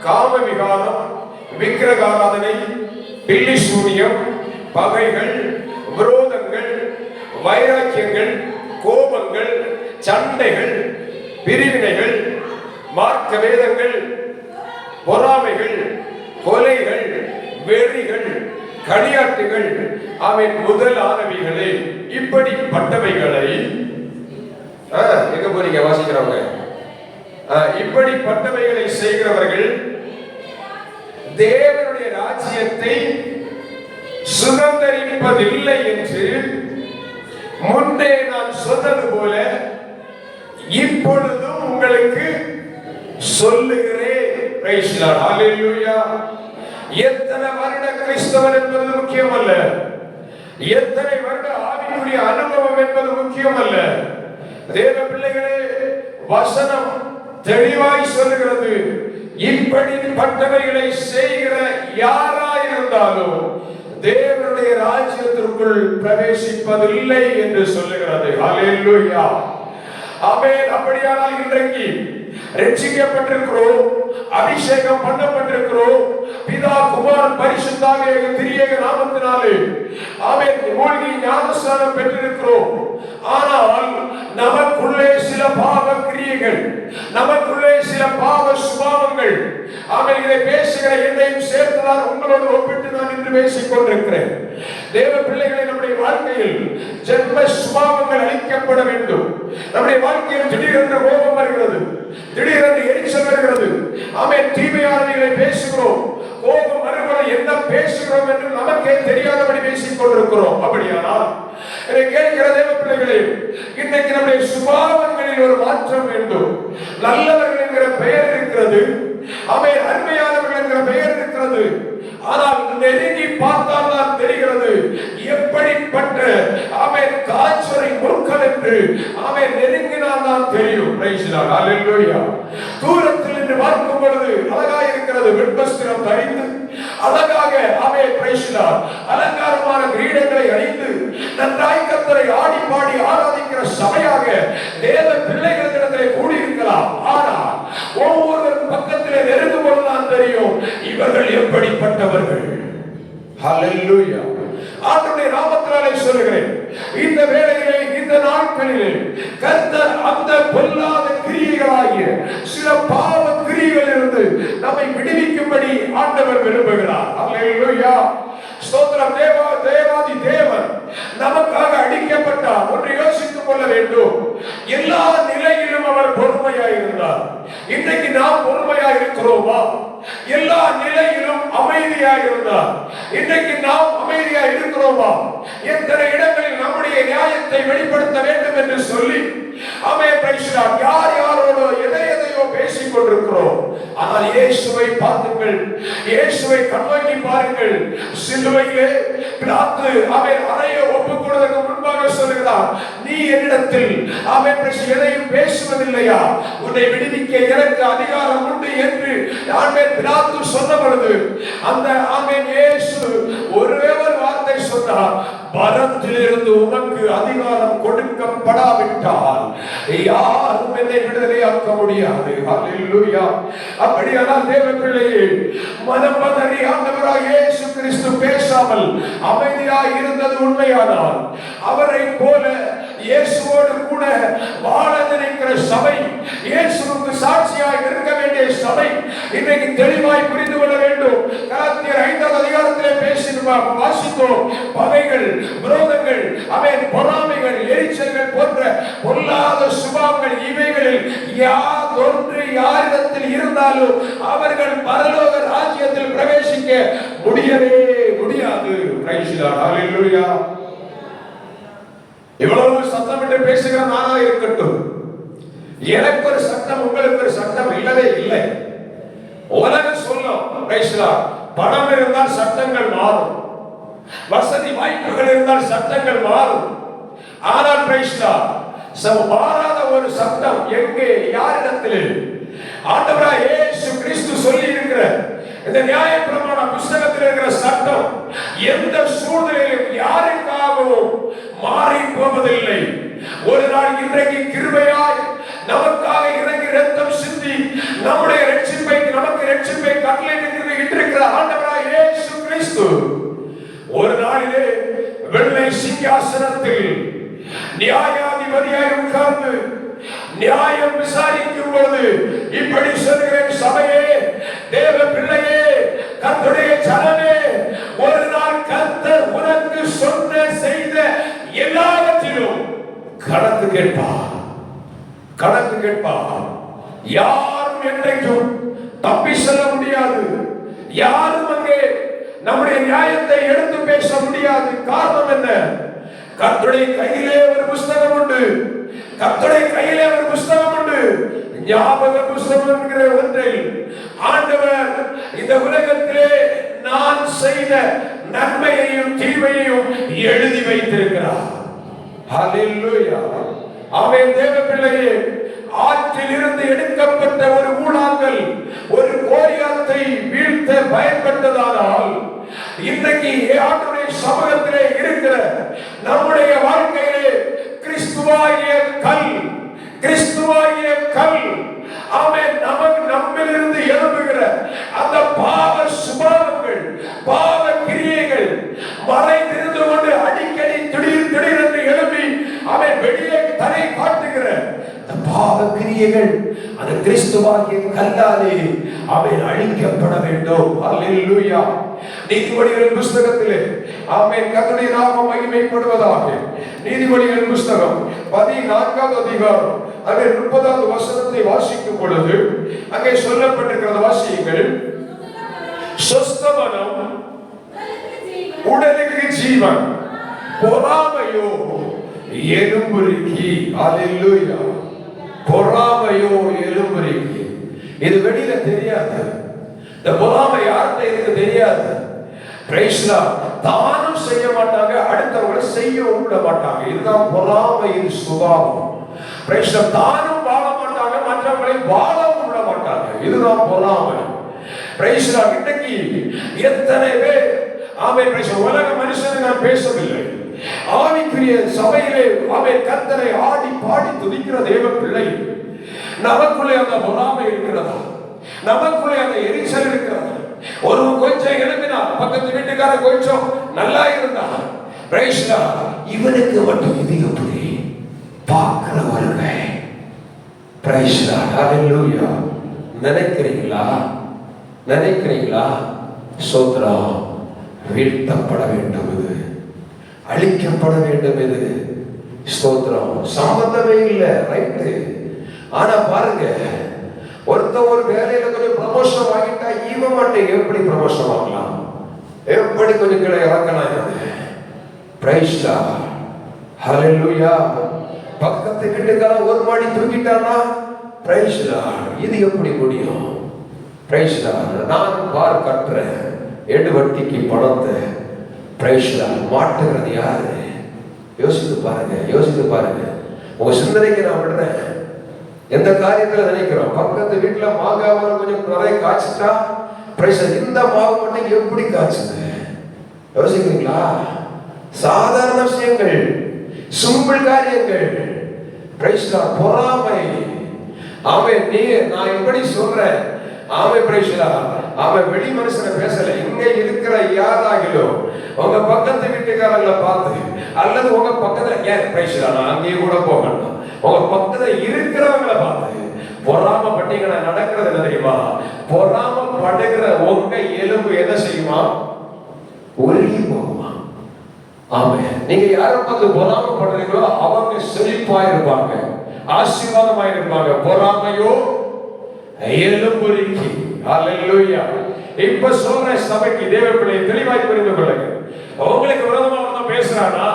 காம விகாரம், விக்கிரகாராதனை, பில்லி சூனியம், பகைகள், விரோதங்கள், வைராக்கியங்கள், கோபங்கள், சண்டைகள், பிரிவினைகள், மார்க்க வேதங்கள், பொறாமைகள், கொலைகள், வெறிகள், களியாட்டுகள், அவை முதலானவைகளே. இப்படிப்பட்டவைகளை எங்க போறீங்க வாசிக்கிறவங்க? இப்படிப்பட்டவைகளை செய்கிறவர்கள் தேவனுடைய ராஜ்யத்தை சுதந்தரிப்பதில்லை என்று முன்னே நான் சொன்னது போல இப்பொழுதும் உங்களுக்கு சொல்லுகிறேன். ஹல்லேலூயா. எத்தனை வருட கிறிஸ்தவன் என்பது முக்கியம் அல்ல, எத்தனை வருட ஆவிக்குரிய அனுபவம் என்பது முக்கியம் அல்ல. தேவ பிள்ளைகளே, வசனம் தெளிவாய் சொல்லுகிறது, இப்படிப்பட்டவைகளை செய்கிற யாராயிருந்தாலும் தேவனுடைய ராஜ்யத்திற்குள் பிரவேசிப்பதில்லை என்று சொல்லுகிறது. ஹல்லேலூயா. ஆமென். அப்படியானால் இன்றைக்கு ரட்சிக்கப்பட்டிருக்கிறோம், அபிஷேகம் பண்ணப்பட்டிருக்கிறோம், பிதா குமாரன் பரிசுத்தாவிய திரியேக நாமத்தினாலே ஆமென் மூழ்கி ஞானஸ்நானம் பெற்றிருக்கிறோம். ஆனால் நமக்குள்ளே சில பாவ கிரியைகள், நமக்குள்ளே சில பாவ சுபாவங்கள், ஆமென், இதை பேசுகிற என்னையும் சேர்த்துதான் உங்களோடு ஒப்பிட்டு நான் இன்று பேசிக் கொண்டிருக்கிறேன். தேவ பிள்ளைகளை, நம்முடைய வாழ்க்கையில் ஜென்ம சுபாவங்கள் அழிக்கப்பட வேண்டும். நம்முடைய வாழ்க்கையில் திடீரென்று கோபம் வருகிறது, திடீரென்று எரிச்சல் வருகிறது. ஆமென். தீமையானவைகளை பேசுகிறோம், கோபம் வருவது என்ன பேசுகிறோம் என்று நமக்கே தெரியாதபடி பேசிக் கொண்டிருக்கிறோம். அப்படியானால் இதை கேட்கிற தேவ பிள்ளைகளே, இன்றைக்கு நம்முடைய சுபாவங்களில் ஒரு மாற்றம் வேண்டும். நல்லவர்கள் என்கிற பெயர் இருக்கிறது, ஆமென், அருமையானவர்கள் என்கிற பெயர் இருக்கிறது. ஆனால் நெருங்கி பார்த்தால் தான் தெரிகிறது எப்படிப்பட்ட ஆமென் காய்ச்சலை முற்கள் என்று ஆமென் நெருங்கினால் தான் தெரியும். Praise the Lord. ஹல்லேலூயா. தூரத்தில் நின்று பார்க்கும் பொழுது அழகாக இருக்கிறது, வெண்வஸ்திரம் தரித்து அழகாக ஆமென் பிரைஸ் தி லார்ட் அலங்காரமான கிரீடங்களை அணிந்து நன்றாய் கர்த்தரை ஆடி பாடி ஆராதிக்கிற சபையாக தேவ பிள்ளைகளிடத்திலே கூடி இருக்கலாம். ஆனால் ஒவ்வொரு பக்கத்திலே நெருங்கும் தெரியும் இவர்கள் எப்படிப்பட்டவர்கள். ஹல்லேலூயா. ஆண்டவருடைய நாமத்தினாலே சொல்லுகிறேன், இந்த வேளையிலே இந்த நாட்களிலே கர்த்தர் அந்த பொல்லாத கிரியைகளாகிய சில பாவ கிரியைகளிலிருந்து நம்மை விடுவிக்கும்படி ஆண்டவர் விரும்புகிறார். ஹல்லேலூயா. ஸ்தோத்திரம். தேவாதி தேவன் நமக்காக அடிக்கப்பட்டார். ஒன்று யோசித்துக் கொள்ள வேண்டும். எல்லா நிலையிலும் அவர் பொறுமையாய் இருந்தார். இன்றைக்கு நாம் பொறுமையாய் இருக்கிறோமா? எல்லா நிலையிலும் அமைதியாய் இருந்தார். இன்றைக்கு நாம் அமைதியாய் இருக்கிறோமா? எத்தனை இடங்களில் நம்முடைய நியாயத்தை வெளிப்படுத்த வேண்டும் என்று சொல்லி யார் யாரோட எதையோ பேசிக் கொண்டிருக்கிறோம். ஆனால் இயேசுவை பார்த்துங்கள், இயேசுவை கண்ணோக்கி பாருங்கள். சிலுவையிலே பிலாத்து அறைய ஒப்புக் கொடுவதற்கு முன்பாக சொல்லுகிறார், நீ என்னிடத்தில் எதையும் பேசுவதில்லையா? உன்னை விடுவிக்க எனக்கு அதிகாரம் உண்டு என்று பிலாத்து சொன்ன பொழுது அந்த இயேசு ஒரே ஒரு வார்த்தை சொன்னார், பரத்திலிருந்து உனக்கு அதிகாரம் கொடுக்கப்படாவிட்டால் யாரும் என்னை விடுதலையாக்க முடியாது. ஹல்லேலூயா. அப்படியானால் தேவ பிள்ளையே, மனம் பதறி ஆண்டவராகிய இயேசு கிறிஸ்து பேசாமல் அமைதியாய் இருந்தது உண்மையானால், அவரை போல இயேசுவோடு கூட வாழ நினைக்கிற சபை, இயேசுவுக்கு சாட்சியாய் இருக்க வேண்டிய சபை இன்றைக்கு தெளிவாய் புரிந்து கொள்ள வேண்டும். கலாத்தியர் 5ஆம் அதிகாரத்திலே வாசித்தோம். பகைகள், விரோதங்கள், பொறாமைகள், எரிச்சல்கள் போன்ற பொல்லாத சுபாவங்கள், இவைகளில் யாதொன்று யாரிடத்தில் இருந்தாலும் அவர்கள் பரலோக ராஜ்யத்தில் பிரவேசிக்க முடியவே முடியாது. ஹல்லேலூயா. இவ்வளவு சத்தமிட்டு பேசுகிற நானா இருக்கட்டும், எனக்கு ஒரு சட்டம், உங்களுக்கு ஒரு சட்டம் இல்லவே இல்லை. உலகம் சொல்லும், பணம் இருந்தால் சட்டங்கள் மாறும், வசதி வாய்ப்புகள் இருந்தால் சட்டங்கள் மாறும். ஆனால் மாறாத ஒரு சட்டம் எங்கே, யாரிடத்தில்? ஆண்டவராய் இயேசு கிறிஸ்து சொல்லி இருக்கிற இந்த நியாயப்பிரமாண புத்தகத்தில் இருக்கிற சட்டம் எந்த சூழ்நிலையிலும் யாருக்காகவும் மாறி போவதில்லை. ஒரு நாள் இன்றைக்கு கிருபையாய் நமக்காக இறங்கி ரத்தம் சிந்தி நம்முடைய நமக்கு ரட்சிப்பை கட்டளையிட்டிருக்கிற ஆண்டவராய் இயேசு கிறிஸ்து ஒரு நாளிலே வெள்ளை சிங்காசனத்தில் நியாயாதிபதியாய் உட்கார்ந்து நியாயம் விசாரிக்கும் பொழுது இப்படி சொல்கிறேன், சபையே, தேவ பிள்ளையே, கர்த்தருடைய ஜனமே, ஒரு நாள் கர்த்தர் உனக்கு சொன்ன செய்த எல்லாவற்றிலும் கணக்கு கேட்பார். யாரும் என்றைக்கும் தப்பி செல்ல முடியாது. யாரும் அங்கே நம்முடைய நியாயத்தை எடுத்து பேச முடியாது. காரணம் என்ன? கர்த்தருடைய கையிலே ஒரு புஸ்தகம் உண்டு. ஞாபக புஸ்தகம் என்கிற ஒன்றில் ஆண்டவர் இந்த உலகத்திலே நான் செய்த நன்மையையும் தீமையையும் எழுதி வைத்திருக்கிறார். ஹல்லேலூயா. ஆமென். தேவ பிள்ளையே, ஆற்றில் இருந்து எடுக்கப்பட்ட ஒரு ஊழாங்கல் ஒரு கோலியாத்தை வீழ்த்த பயன்பட்டதானால், இன்றைக்கு ஆண்டவருடைய சமூகத்திலே இருக்கிற நம்முடைய வாழ்க்கையிலே கிறிஸ்துவாகிய கல் ஆமென், நம்மிலிருந்து எழும்புகிற அந்த பாவ சுபாவங்கள், பாவ கிரியைகள் மறைந்திருந்து கொண்டு அடிக்கடி திடீரென்று எழுப்பி அவன் வெளியே தலை காட்டுகிற பாவ கிரியைகள் அந்த கிறிஸ்துவாகிய கல்லாலே அவன் அழிக்கப்பட வேண்டும். ஹல்லேலூயா. நீதிமொழிகளின் புஸ்தகத்திலே ஆமென், கர்த்தருடைய நாமம் மகிமைப்படுவதாக. நீதிமொழிகளின் புஸ்தகம் 14ஆம் அதிகாரம் அங்கே 30வது வசனத்தை வாசிக்கும் பொழுது அங்கே சொல்லப்பட்டிருக்கிறது, வாசியுங்கள். சொஸ்தமனம் உடலுக்கு ஜீவன், பொறாமையோ எலும்புருக்கி. ஹல்லேலூயா. பொறாமையோ எலும்புருக்கி. இது வெளியில தெரியாது. இந்த பொறாமை யார்கிட்ட இருக்கு தெரியாது. தானும் செய்ய மாட்டாங்க, அடுத்தவங்களை செய்யவும் விட மாட்டாங்க. இதுதான் பொறாமையின் சுபாவம். தானும் வாழ மாட்டாங்க, மற்றவங்களை வாழவும் விட மாட்டாங்க. இதுதான் பொறாமை. இன்னைக்கு எத்தனை பேர் உலக மனுஷனை நான் பேசவில்லை, ஆவிக்குரிய சபையிலே கர்த்தரை ஆடி பாடி துதிக்கிற தேவ பிள்ளை, நமக்குள்ளே அந்த பொறாமை இருக்கிறதா? நமக்குள்ளே அந்த எரிச்சல் இருக்கிறது. ஒரு கொஞ்சம் எழுப்பினா பக்கத்து வீட்டுக்காரன் கொஞ்சம் நல்லா இருந்தா இவனுக்கு மட்டும் இது எப்படி பார்க்கிறவர்கள் நினைக்கிறீங்களா? சோத்ரம் வீழ்த்தப்பட வேண்டும், இது அழிக்கப்பட வேண்டும், இது ஸ்தோத்திரம். சம்பந்தமே இல்லை, ரைட்டு. ஆனா பாருங்க, ஒருத்த ஒரு வேலையில கொஞ்சம் ப்ரமோஷன் வாங்கிட்டா இவன் மட்டும் எப்படி ப்ரமோஷன் வாங்கலாம், எப்படி கொஞ்சம் கீழே இறக்கலாம். பிரைஸ்டா ஹல்லேலூயா. பக்கத்து வீட்டுக்காரன் ஒரு மாடி தூக்கிட்டானா பிரைஸ்டா, இது எப்படி முடியும்? பிரைஸ்டா, நான் பார் கட்டுறேன், எடு வட்டிக்கு பணத்தை பிரைஸ்டா மாட்டுகிறது யாரு? யோசித்து பாருங்க. உங்க சிந்தனைக்கு நான் விடுறேன். எந்த காரியத்துல நினைக்கிறோம்? பக்கத்து வீட்டுல மாங்காவை கொஞ்சம் நிறைய காய்ச்சிட்டா பிரைஸ்டா, இந்த மாவு மட்டும் எப்படி காய்ச்சுது? யோசிக்கிறீங்களா? சாதாரண விஷயங்கள், சிம்பிள் காரியங்கள். பிரைஸ்டா பொறாமை. அவன் நீ நான் எப்படி சொல்றேன், அவன் பிரைஸ்டா அவன் வெளி மனுஷனை பேசல. இங்க இருக்கிற யாராகிலும் உங்க பக்கத்து வீட்டுக்காரங்களை பார்த்து அல்லது உங்க பக்கத்துல ஏன் பிரைஸ்டா நான் அங்கேயே கூட போகணும், உங்க பக்கத்துல இருக்கிறவங்களை பார்த்து பொறாமப்பட்டீங்கன்னா நடக்கிறது என்ன தெரியுமா? பொறாமப்படுகிற உங்க எலும்பு என்ன செய்யுமா? ஒழுகி போகுமா? ஆமே. நீங்க யாரை பார்த்து பொறாமப்படுறீங்களோ அவங்க செழிப்பா இருப்பாங்க, ஆசீர்வாதமா இருப்பாங்க. பொறாமையோ எலும்புரிக்கி. ஹல்லேலூயா. இப்ப சொல்ற சபைக்கு தேவ பிள்ளை தெளிவாய் புரிந்து கொள்ளுங்க. உங்களுக்கு விரோதமா ஒருத்தன் பேசுறானா,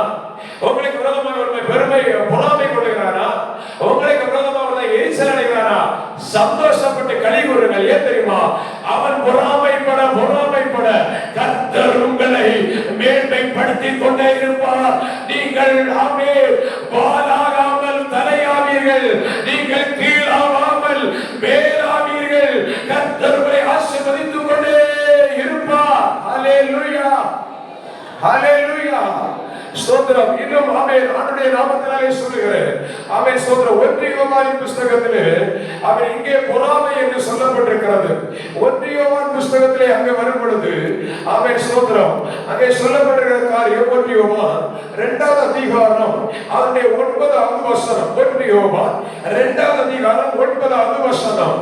உங்களுக்கு விரோதமா ஒருத்தன் பெருமை பொறாமை கொள்ளுகிறானா, உங்களுக்கு விரோதமா ஒருத்தன் எரிச்சல் அடைகிறானா, சந்தோஷப்பட்டு களி கூறுங்கள். ஏன் தெரியுமா? அவன் பொறாமைப்பட கர்த்தர் உங்களை மேன்மைப்படுத்திக் கொண்டே இருப்பார். நீங்கள் ஆமே வாலாகாமல் தலையாவீர்கள், நீங்கள் கீழாகாமல் மேலாவீர்கள். கர்த்தர் உங்களை ஆசீர்வதித்துக் கொண்டே இருப்பார். ஹல்லேலூயா, ஹல்லேலூயா. ஸ்தோத்திரம். இன்னும் ஆமென். ஆண்டவருடைய நாமத்தினாலே சொல்லுகிறேன். ஆமென். ஸ்தோத்திரம். 1 யோவான் புத்தகத்திலே அவன் இங்கே பொறாமை என்று சொல்லப்பட்டிருக்கிறது. 1 யோவான் புத்தகத்திலே அங்கே வரும் பொழுது ஆமென். ஸ்தோத்திரம். அங்கே சொல்லப்பட்டிருக்கிற காரியம் 1 யோவான் 2வது அதிகாரம் அதனுடைய 9வது வசனம். 1 யோவான் 2வது அதிகாரம் 9வது வசனம்.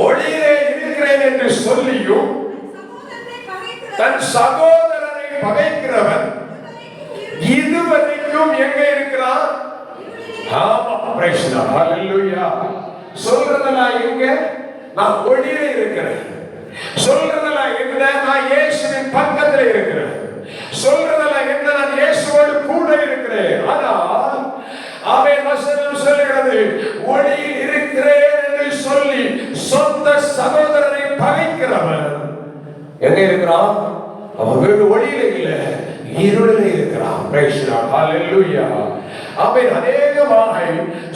ஒளியிலே இருக்கிறேன் என்று சொல்லியும் தன் சகோதரனை பகைக்கிறவன் இதுவரைக்கும் எங்க இருக்கிறான்? ஆமா, பிரைஸ் தி லார்ட். ஹல்லேலூயா. சொல்றதெல்லாம் எங்க? நான் ஒளியிலே இருக்கிறேன். சொல்றதெல்லாம் என்ன? நான் இயேசுவின் பக்கத்துல இருக்கிறேன். சொல்றதெல்லாம் என்ன? நான் இயேசுவோடு கூட இருக்கிறேன். ஆனால் ஆமென். வசனம் சொல்கிறது, ஒளியில் இருக்கிறேன் என்று சொல்லி சொந்த சகோதரனை பகைக்கிறவன் எங்க இருக்கிறான்? அவன் வீடு ஒளியிலே இல்ல, இருளிலே இருக்கிறான். Praise the Lord. Hallelujah. Amen. அநேகமாக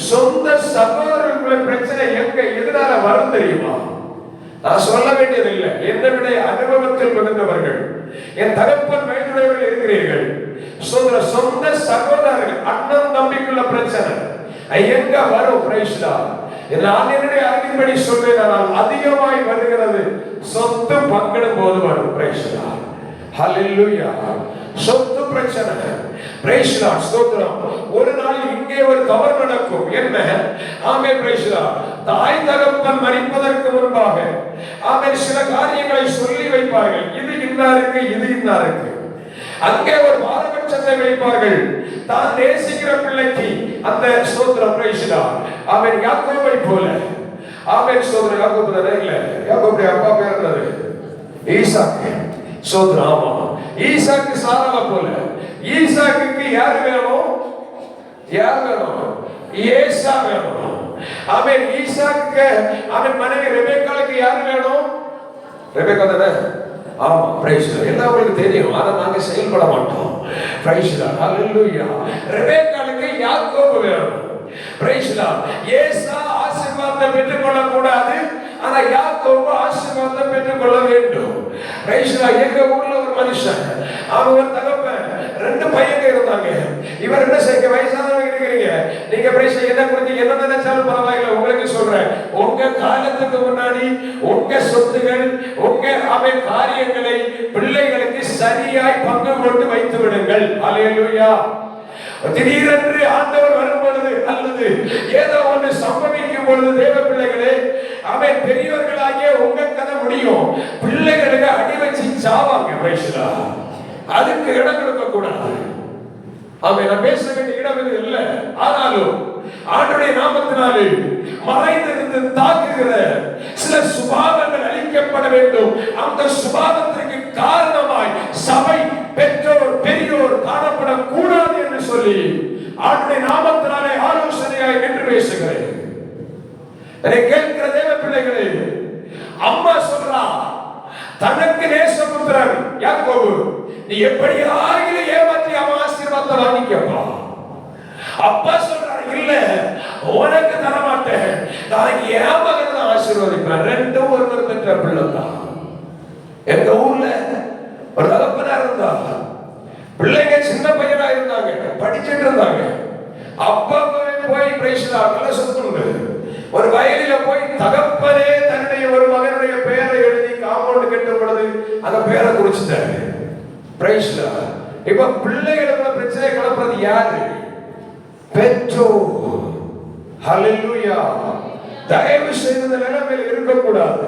சொந்த சகோதரர்களுடைய பிரச்சனை எங்க எதனால வரும் தெரியுமா? நான் சொல்ல வேண்டியதில்லை. என்னை விட அனுபவத்தில் மிகுந்தவர்கள், என் தகப்பன் வயதுடையவர்கள் இருக்கிறீர்கள். சொந்த சகோதரர்கள் அண்ணன் தம்பிக்குள்ள பிரச்சனை எங்க வரும்? Praise the Lord. நான் என்னுடைய அறிவின்படி சொல்றேன், அதிகமாய் வருகிறது சொத்து பங்கிடும் போது வரும். Praise the Lord. ஹல்லேலூயா. சொத்து பிரச்சனை. Praise the Lord. ஸ்தோத்திரம். ஒரு நாள் இங்கே ஒரு தவறு நடக்கும். என்ன? ஆமென். Praise the Lord. தாய் தகப்பன் மரிப்பதற்கு முன்பாக ஆமென் சில காரியங்களை சொல்லி வைப்பார்கள். இது இன்னாருக்கு, இது இன்னாருக்கு. அங்கே ஒரு பாரபட்சத்தை வைப்பார்கள். தான் நேசிக்கிற பிள்ளைக்கு அந்த ஸ்தோத்திரம். Praise the Lord. ஆமென். யாக்கோபை போல. ஆமென். ஸ்தோத்திரம். யாக்கோபு தானே? இல்ல, யாக்கோபுடைய அப்பா பேர் என்னது? ஈசாக்கு. ஸ்தோத்திரம். ஆமா, ஈசாக்கு சாராவை போல. ஈசாக்குக்கு யார் வேணும்? யார் வேணும்? ஏசா வேணும். ஆமென். ஈசாக்கு அவன் மனைவி ரெபெக்காளுக்கு யார் வேணும்? ரெபெக்கா தானே? ஆமா, பிரைஸ் தி லார்ட். எல்லாம் உங்களுக்கு தெரியும், ஆனா நாங்க செயல்பட மாட்டோம். Price the Lord. ஹல்லேலூயா. ரெபெக்காளுக்கு யாக்கோபு வேணும். Price the Lord. ஏசா ஆசீர்வாதத்தை பெற்றுக்கொள்ள கூடாது, ஆனா யாக்கோபு ஆசீர்வாதத்தை பெற்றுக்கொள்ள வேண்டும். Price the Lord. எங்க ஊர்ல ஒரு மனுஷன், அவன் தகப்பன் 2 பையங்க இருந்தாங்க. இவர் என்ன செய்ய, வயசானவங்க இருக்கிறீங்க. நீங்க பிரைஸ் என்ன குறித்து என்ன நினைச்சாலும் பரவாயில்லை. உங்களுக்கு சொல்றேன், உங்க காலத்துக்கு முன்னாடி உங்க சொத்துகள், உங்க காரியங்களை பிள்ளைகளுக்கு சரியாய் பங்கு போட்டு வைத்து விடுங்கள். அல்லேலூயா. திடீரென்று ஆண்டவர் வரும் பொழுது அல்லது ஏதோ ஒன்று சம்பவிக்கும் பொழுது தேவ பிள்ளைகளே, அவன் பெரியவர்களாகிய உங்க கதை முடியும். பிள்ளைகளுக்கு அடி வச்சு சாவாங்க. அதுக்கு இடம் கொடுக்க கூடாது. நான் பேச வேண்டிய இடம் இது இல்லை. ஆனாலும் ஆண்டவருடைய நாமத்தினாலே மறைந்திருந்து தாக்குகிற சில சுபாவங்கள் அழிக்கப்பட வேண்டும். அந்த சுபாவத்திற்கு காரணமாய் சபை, பெற்றோர், பெரியோர் காணப்படக்கூடாது என்று சொல்லி ஆண்டவருடைய நாமத்தினாலே ஆலோசனையாய் நின்று பேசுகிறேன். அதை கேட்கிற தேவ பிள்ளைகளே, அம்மா சொல்றா, தனக்கு நேசபுத்திரன் யாக்கோபு, நீ எப்படியாகிலும் ஏமாற்றி அவன் ஆசீர்வாதத்தை வாங்கிக்கப்பா. அப்பா சொல்றாரு, இல்ல உனக்கு தரமாட்டேன், நான் என் மகனை ஆசீர்வதிப்பேன். ரெண்டும் ஒருவர் பெற்ற பிள்ளை தான். எங்க ஊர்ல ஒரு தகப்பனா இருந்தா, பிள்ளைங்க சின்ன பையனா இருந்தாங்க, படிச்சுட்டு இருந்தாங்க. அப்பா போய் பிரேசிலாக்கல சொத்துண்டு ஒரு வயலில போய் தகப்பனே தன்னுடைய ஒரு மகனுடைய பெயரை எழுதி காம்பவுண்ட் கட்டும் பொழுது அந்த பெயரை குறிச்சிட்டாரு. பிரைஸ்லா. இப்ப பிள்ளைகளுக்குள்ள பிரச்சனை கிளப்புறது யாரு? பெற்றோர். ஹல்லேலூயா. தயவு செய்து இந்த நிலைமையில் இருக்கக்கூடாது.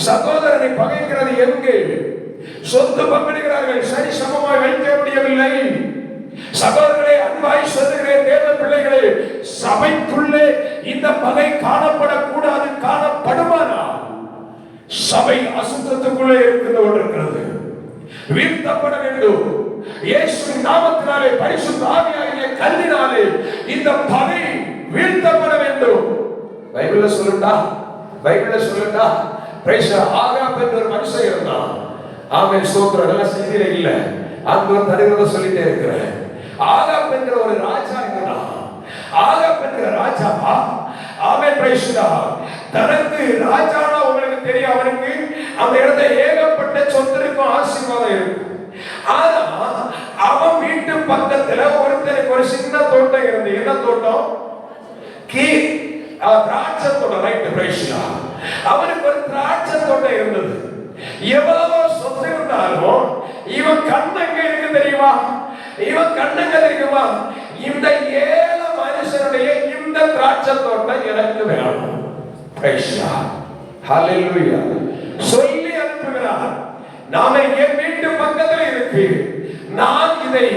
சகோதரனை பகைக்கிறது எங்கே? சொத்து பங்கிடுகிறார்கள், சரி சமமாய் வைக்க முடியவில்லை. சகோதரர்களே, அன்பாய் சொல்லுகிறேன் தேவ பிள்ளைகளே, சபைக்குள்ளே இந்த பகை காணப்படக்கூடாது. காணப்படுமானால் சபை அசுத்தத்துக்குள்ளே இருக்கிறது, வீழ்த்தப்பட வேண்டும். இயேசுவின் நாமத்தினாலே, பரிசுத்த ஆவியாகிய கல்லினாலே இந்த பகை வீழ்த்தப்பட வேண்டும். பைபிள்ல சொல்லுடா, பைபிள்ல சொல்லுடா. பிரைஸ் ஆகாப் என்ற ஒரு மனுஷன் இருந்தான். ஆமென், ஸ்தோத்திரம். நல்ல செய்தியில இல்ல, ஆண்டவர் தருகிறத சொல்லிட்டே இருக்கிறேன். ஆகாப் என்ற ஒரு ராஜா இருந்தான். ஆகாப் என்ற ராஜா, ஆமென், பிரைஸ் தனக்கு ராஜானா உங்களுக்கு தெரியும், அவனுக்கு அந்த இடத்துல ஏகப்பட்ட சொத்து இருக்கும், ஆசீர்வாதம் இருக்கும். ஆனா அவன் வீட்டு பக்கத்துல ஒருத்தருக்கு ஒரு சின்ன தோட்டம் இருந்து. என்ன தோட்டம்? திராட்சை தோட்டம். Right, praise. அவனுக்கு ஒரு திராட்சை தோட்டம் இருந்தது. எவ்வளவோ சொத்து இருந்தாலும் இவன் கண்ணங்க இருக்கு தெரியுமா? இவன் கண்ணங்க தெரியுமா? இந்த ஏழை மனுஷனுடைய இந்த திராட்சை தோட்டம் எனக்கு வேணும். ஹல்லேலூயா. சொல்லி அனுப்புகிறார், நாம என் வீட்டு பக்கத்தில் இருக்கு, நான் இதை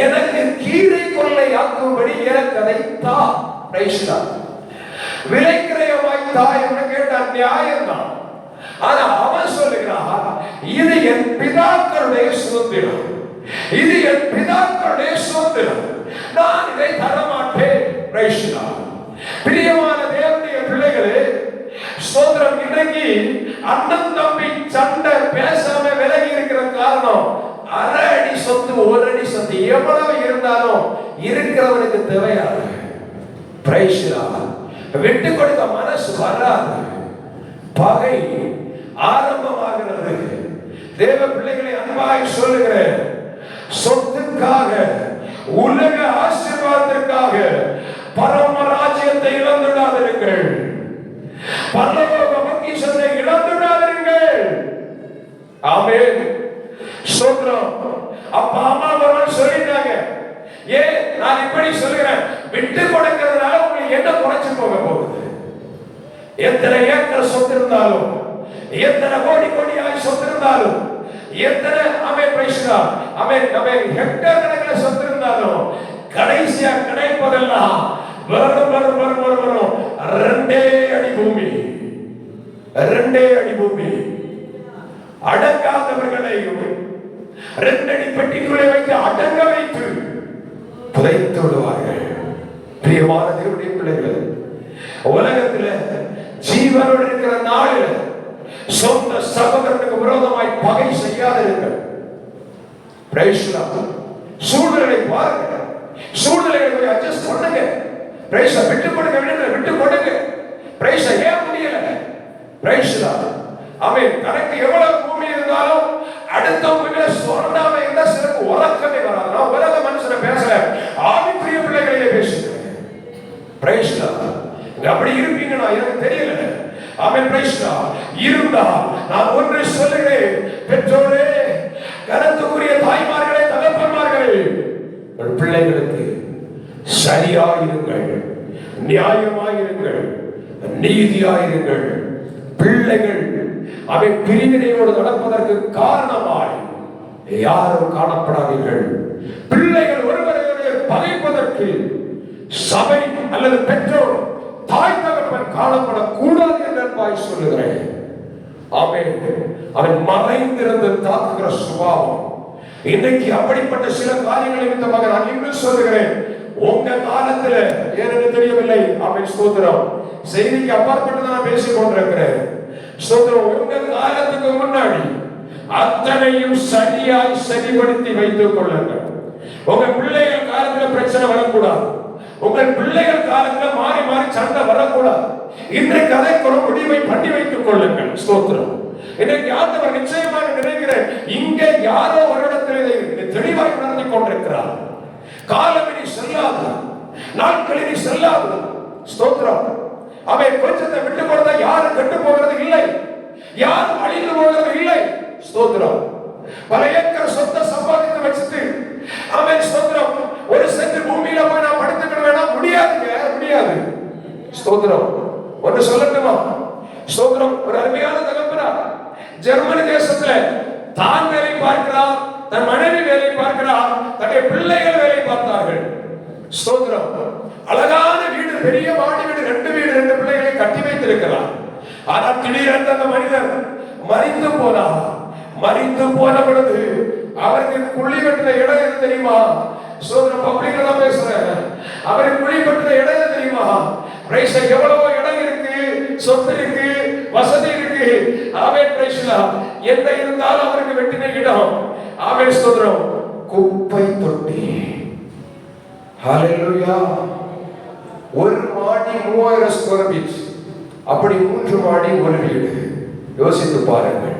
எனக்கு கீரை கொள்ளையாக்கும்படி எனக்கு அதை தா. விலைக்கிரயமாய் தா என்று கேட்டார். நியாயம்தான். ஆனா அவன் சொல்லுகிறான், இது என் பிதாக்களுடைய சுதந்திரம், இது என் பிதாக்களுடைய சுதந்திரம், நான் இதை தரமாட்டேன். பிரியமான தேவனுடைய பிள்ளைகளே, ஸ்தோத்திரம். இன்றைக்கு அண்ணன் தம்பி சண்டை பேசாம விலகி இருக்கிற காரணம், அரை அடி சொத்து, ஒரு அடி சொத்து எவ்வளவு இருந்தாலும் இருக்கிறவனுக்கு தேவையாது. விட்டு கொடுக்க மனசு வராது. பகை ஆரம்பமாகிறது. தேவ பிள்ளைகளை அன்பாய் சொல்லுகிறேன், சொத்துக்காக, உலக ஆசீர்வாதத்திற்காக பரமராஜ்யத்தை இழந்துடாதீர்கள், பரலோக பொக்கிஷத்தை இழந்துடாதீர்கள். ஆமென், ஸ்தோத்திரம். அப்பா அம்மா அவர்கள் சொல்லிட்டாங்க. ஏன் நான் இப்படி சொல்கிறேன்? விட்டு கொடுக்கிறதுனால உங்களுக்கு என்ன குறைச்சு போக போகுது? எத்தனை ஏக்கர் சொத்து இருந்தாலும், எத்தனை கோடி கோடியாய் சொத்து இருந்தாலும், எத்தனை ஹெக்டேர் கணக்கில் சொத்து இருந்தாலும், கடைசியா கிடைப்பதெல்லாம் வரும் 2 அடி பூமி, 2 அடி பூமி. அடங்காதவர்களை 2 அடி பெட்டிக்குள்ளே வைத்து அடங்க வைத்து புதைத்து விடுவார்கள். பிரியமான தேவனுடைய பிள்ளைகள், உலகத்தில் ஜீவனோடு இருக்கிற நாளில் சொந்த சகோதரனுக்கு விரோதமாய் பகை செய்யாதிருங்கள். சூழ்நிலை பாருங்க, சூழ்நிலைகளை அட்ஜஸ்ட் பண்ணுங்க. விட்டு கொடுங்க, விட்டு கொடுங்க. ஏன் முடியல? அவன் தனக்கு எவ்வளவு பூமி இருந்தாலும் அடுத்தவங்க சொல்லாம இருந்தா சிறப்பு உறக்கமே வராது. நான் உலக மனுஷனை பேசல, ஆவிக்குரிய பிள்ளைகளையே பேச ஆமென் பிரைஸ் இருந்தால் நான் ஒன்று சொல்லுகிறேன், பெற்றோரே, கருத்துக்குரிய தாய்மார்களே, தகப்பன்மார்களே, உங்கள் பிள்ளைகளுக்கு சரியாயிருங்கள், நியாயமாயிருங்கள், நீதியாயிருங்கள். பிள்ளைகள் அவை பிரிவினையோடு நடப்பதற்கு காரணமாய் யாரும் காணப்படாதீர்கள். பிள்ளைகள் ஒருவரை பகைப்பதற்கு சபை அல்லது பெற்றோர், தாய் தகப்பன் காணப்படக்கூடாது என்று அன்பாய் சொல்லுகிறேன். ஆமென். அவன் மறைந்திருந்து தாக்குகிற சுபாவம் இன்றைக்கு அப்படிப்பட்ட சில காரியங்களை நிமித்தமாக நான் இன்னும் சொல்லுகிறேன். உங்க காலத்துல ஏன்னு தெரியவில்லை. ஆமென் ஸ்தோத்திரம். செய்திக்கு அப்பாற்பட்டு நான் பேசிக் கொண்டிருக்கிறேன். ஸ்தோத்திரம். உங்க காலத்துக்கு முன்னாடி அத்தனையும் சரியாய் சரிபடுத்தி வைத்துக் கொள்ளுங்கள். உங்க பிள்ளைகள் காலத்துல பிரச்சனை வரக்கூடாது. உங்கள் பிள்ளைகள் காலத்துல மாறி மாறி சண்டை வரக்கூடாது. இன்றைக்கு அதை ஒரு முடிவை பண்ணி வைத்துக் கொள்ளுங்கள். ஸ்தோத்திரம். இன்னைக்கு ஆண்டவர் நிச்சயமாக நினைக்கிறேன், இங்கே யாரோ ஒரு இடத்தில் தெளிவாக நடந்து கொண்டிருக்கிறார். காலம் இனி செல்லாது, நாட்கள் இனி செல்லாது. ஸ்தோத்திரம். அவை கொஞ்சத்தை விட்டு கொடுத்தா யாரும் கெட்டு போகிறது இல்லை, யாரும் அழிந்து போகிறது இல்லை. ஸ்தோத்திரம். பல ஏக்கர் சொத்தை சம்பாதித்து வச்சுட்டு அவன் ஸ்தோத்திரம் ஒரு சென்று பூமியில போய் நான் படுத்துக்கிட வேணாம், முடியாதுங்க, முடியாது. ஸ்தோத்திரம். ஒன்று சொல்லட்டுமா? ஸ்தோத்திரம். ஒரு அருமையான தகப்பனா ஜெர்மனி தேசத்துல தான் வேலை பார்க்கிறார், தன் மனைவி வேலை பார்க்கிறார், தன்னுடைய பிள்ளைகள் வேலை பார்த்தார்கள். ஸ்தோத்திரம். அழகான வீடு, பெரிய மாடி வீடு, 2 வீடு, 2 பிள்ளைகளை கட்டி வைத்திருக்கிறார். ஆனால் திடீரென்று அந்த மனிதர் மறித்து போனார். மறித்து போன பொழுது அவருக்கு குழி வெட்டின இடம் எது தெரியுமா? சோதனை பப்ளிக்ல தான் பேசுறேன். அவருக்கு குழி வெட்டின இடம் எது தெரியுமா? பிரைஸ் எவ்வளவோ இடம் இருக்கு, சொத்து இருக்கு, வசதி இருக்கு. ஆமென் பிரைஸ். என்ன இருந்தாலும் அவருக்கு வெட்டின இடம் ஆமென் ஸ்தோத்திரம் குப்பை தொட்டி. ஹalleluya. ஒரு மாடி 3000 ஸ்கொயர் ஃபீட், அப்படி 3 மாடி ஒரு வீடு. யோசித்து பாருங்கள்.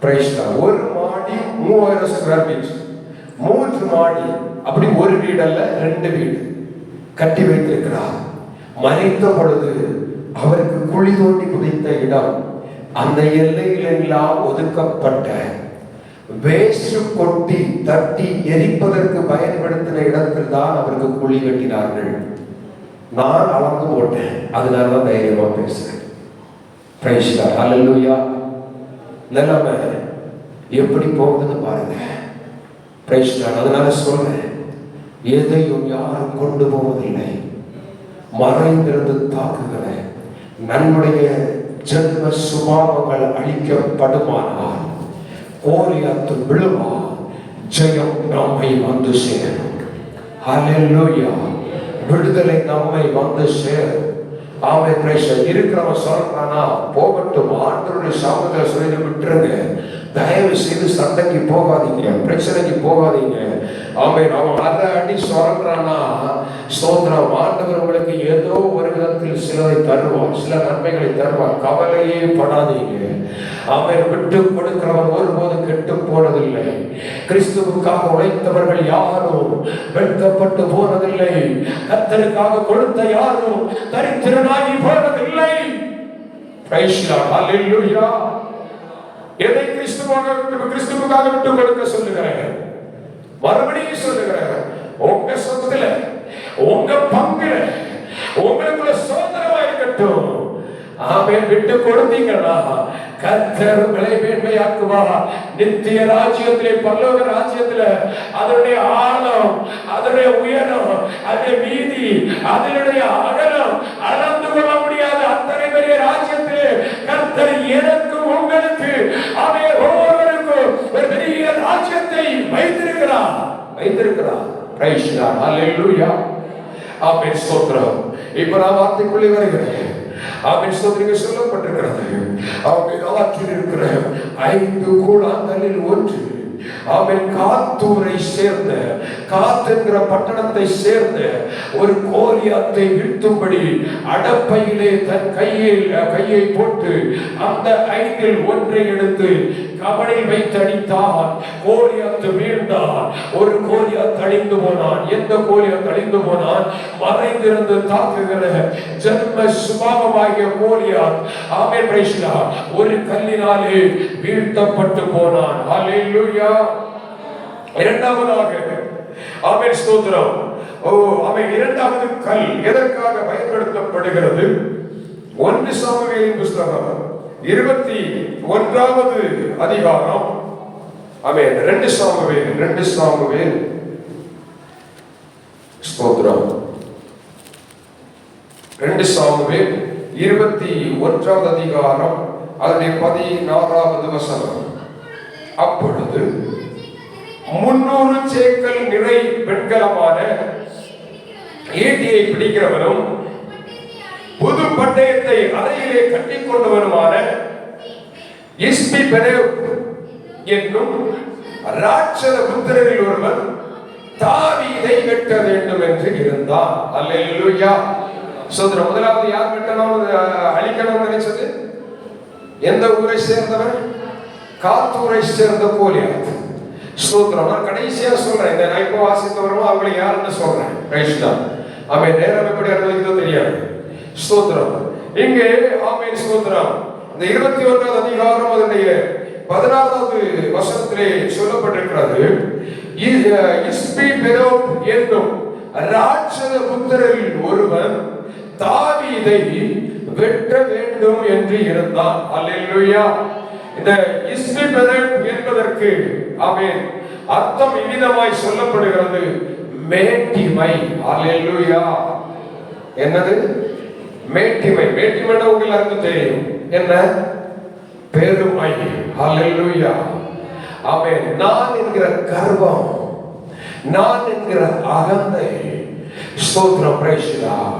பிரைஸ். ஒரு மாடி 3000 ஸ்கொயர் ஃபீட், 3 மாடி, அப்படி ஒரு வீடு அல்ல 2 வீடு கட்டி வைத்திருக்கிறார். மறைத்த பொழுது அவருக்கு குழி தோண்டி புதைத்த இடம், அந்த எல்லையில் எல்லாம் ஒதுக்கப்பட்ட வேஸ்ட் கொட்டி தட்டி எரிப்பதற்கு பயன்படுத்தின இடத்தில் தான் அவருக்கு குழி வெட்டினார்கள். நான் அளந்து போட்டேன், அதனாலதான் தைரியமா பேசுறேன். Praise God. ஹல்லேலூயா. நிலைமை எப்படி போகுதுன்னு பாருங்க. Praise God. அதனால சொல்றேன், எதையும் யாரும் கொண்டு போவதில்லை, மறைந்திருந்து தாக்குகிற நம்முடைய ஜென்ம சுபாவங்கள் அழிக்கப்படுமானால் கோலியாத்து விழுவா, ஜெயம் நம்மை வந்து சேரும். ஹல்லேலூயா. விடுதலை நம்மை வந்து சேரும். ஆமென் பிரைஸ். இருக்கிறவன் சொல்றானா போகட்டும், ஆண்டவருடைய சாபத்தை சொல்லி விட்டுருங்க. தயவு செய்து சண்டைக்கு போகாதீங்க, பிரச்சனைக்கு போகாதீங்க. ஆமென். அவன் அரை அடி சொல்றானா ஸ்தோத்திரம். ஆண்டவர் உங்களுக்கு ஏதோ ஒரு விதத்தில் சிலரை தருவார், சில நன்மைகளை தருவார். கவலையே படாதீங்க. ஆமென். விட்டு கொடுக்கிறவன் ஒருபோது கெட்டு போனதில்லை. கிறிஸ்துவுக்காக உழைத்தவர்கள் யாரும் வெட்கப்பட்டு போனதில்லை. கர்த்தருக்காக கொடுத்த யாரும் தரித்திரனாகி போனதில்லை. Praise Lord. ஹல்லேலூயா. எதை கிறிஸ்துவுக்காக விட்டு கொடுக்க சொல்லுகிறேன்? மறுபடியும் சொல்லுகிறேன், உங்க சொத்துல, உங்க பங்குல, உங்களுக்குள்ள சுதந்திரமா இருக்கட்டும். ஆமென். விட்டு கொடுத்தீங்கன்னா கர்த்தர் உங்களை மேன்மையாக்குவார். நித்திய ராஜ்யத்திலே, பரலோக ராஜ்யத்திலே அதனுடைய ஆழம், அதனுடைய உயரம், அதனுடைய வீதி, அதனுடைய அகலம் அளந்து கொள்ள முடியாத அத்தனை பெரிய ராஜ்யத்திலே கர்த்தர் எனக்கும் உங்களுக்கு அவன் ஒவ்வொருவருக்கும் ஒரு பெரிய ராஜ்யத்தை வைத்திருக்கிறார். Price Lord. ஹல்லேலூயா. ஆமென் ஸ்தோத்திரம். இப்ப நான் வார்த்தைக்குள்ளே வருகிறேன். ஆமென் ஸ்தோத்திரம். சொல்லப்பட்டிருக்கிறது, ஆமென், ஆற்றில் இருக்கிற 5 கூழாங்கல்லில் ஒன்று அவன் காத்தூரை சேர்ந்த காத் என்கிற பட்டணத்தை சேர்ந்த ஒரு கோலியாத்தை வீழ்த்தும்படி அடப்பையிலே தன் கையை போட்டு அந்த 5 ஒன்றை எடுத்து கவனில் வைத்து அடித்தான். கோலியாத்து வீழ்ந்தான். ஒரு கோலியாத் அழிந்து போனான். எந்த கோலியாத் அழிந்து போனான்? மறைந்திருந்து தாக்குகிற ஜன்ம சுபாவமாகிய கோலியாத் ஆமென் பிரைஸ் தி லார்ட் ஒரு கல்லினாலே வீழ்த்தப்பட்டு போனான். ஹல்லேலூயா. இரண்டாவதாக ஆமென் ஸ்தோத்திரம். இரண்டாவது கல் எதற்காக பயன்படுத்தப்படுகிறது? 1 சாமுவேலின் புத்தகம் 21வது அதிகாரம். ஆமென். 2 சாமுவேல் ஸ்தோத்திரம் 2 சாமுவேல் 21வது அதிகாரம் அதனுடைய 16வது வசனம். அப்பொழுது 300 சேக்கல் நிறை வெண்கலமான ஈட்டியை பிடிக்கிறவனும் புது பட்டயத்தை அறையிலே கட்டிக் கொண்டவனுமான இஸ்பிபெனோப் என்னும் ராட்சத புத்திரரில் ஒருவன் தாவீதை வெட்ட வேண்டும் என்று இருந்தான். அல்லேலூயா. சோதரர் முதலாவது யார் வெட்டணும் அழிக்கணும் நினைச்சது? எந்த ஊரை சேர்ந்தவன்? காத்தூரை சேர்ந்த கோலியாத். ஸ்தோத்திரம். நான் கடைசியா சொல்றேன். இந்த நான் இப்போ வாசித்தவரும் அவங்களை யாருன்னு சொல்றேன். ரைட் தான். அவன் நேரம் எப்படி அனுபவிக்கிறதோ தெரியாது. ஸ்தோத்திரம். இங்கே ஆமென் ஸ்தோத்திரம். இந்த 21வது அதிகாரம் அதனுடைய 16வது வசனத்திலே சொல்லப்பட்டிருக்கிறது. இஸ்பிபெனோப் என்னும் ராட்சத புத்திரரில் ஒருவன் தாவீதை வெட்ட வேண்டும் என்று இருந்தான். அல்லேலூயா. இந்த இஸ்பிபெனோப் என்பதற்கு ஆமென் அர்த்தம் இவ்விதமாய் சொல்லப்படுகிறது. மேட்டிமை. அல்லேலூயா. என்னது மேட்டிமை? மேட்டிமை உங்களுக்கு அர்த்தம் தெரியும். என்ன? பெருமை. ஹல்லேலூயா. ஆமென். நான் என்கிற கர்வம், நான் என்கிற அகந்தை. ஸ்தோத்திரம். Praise the Lord.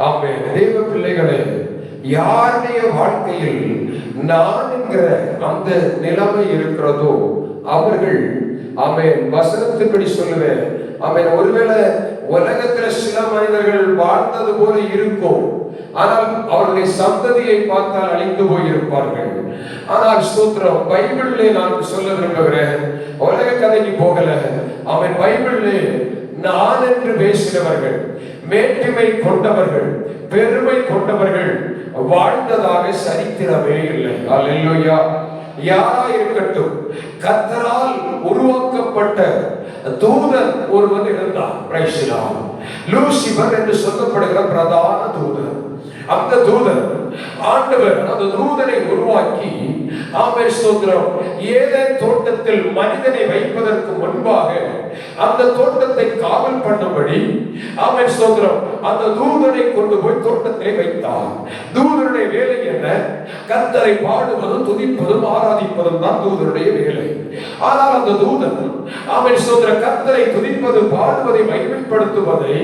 ஆமென். தேவ பிள்ளைகளே, யாருடைய வாழ்க்கையில் நான் என்கிற அந்த நிலைமை இருக்கிறதோ அவர்கள் ஆமென் வசனத்தின்படி சொல்லுவேன் ஆமென் ஒருவேளை உலகத்துல சில மனிதர்கள் வாழ்ந்தது போல இருக்கும், ஆனால் அவருடைய சந்ததியை பார்த்தால் அழிந்து போயிருப்பார்கள். ஆனால் ஸ்தோத்திரம், பைபிளிலே நான் சொல்ல விரும்புகிறேன், உலக கதைக்கு போகல. அவன் பைபிளிலே நான் என்று பேசினவர்கள், மேட்டிமை கொண்டவர்கள், பெருமை கொண்டவர்கள் வாழ்ந்ததாக சரித்திரமே இல்லை. அல்லேலூயா. யாரா இருக்கட்டும், கர்த்தரால் உருவாக்கப்பட்ட தூதன் ஒருவன் இருந்தான். Price the Lord. லூசிபர் என்று சொல்லப்படுகிற பிரதான தூதன். அந்த தூதன் ஆண்டவர் அந்த தூதனை உருவாக்கி ஆமென் ஸ்தோத்திரம் ஏதேன் தோட்டத்தில் மனிதனை வைப்பதற்கு முன்பாக அந்த தோட்டத்தை காவல் பண்ணும்படி ஆமென் ஸ்தோத்திரம் அந்த தூதனை கொண்டு போய் தோட்டத்திலே வைத்தார். தூதனுடைய வேலை என்ன? கர்த்தரை பாடுவதும் துதிப்பதும் ஆராதிப்பதும் தான் தூதனுடைய வேலை. ஆனால் அந்த தூதன் ஆமென் ஸ்தோத்திரம் கர்த்தரை துதிப்பது பாடுவதை மகிமைப்படுத்துவதை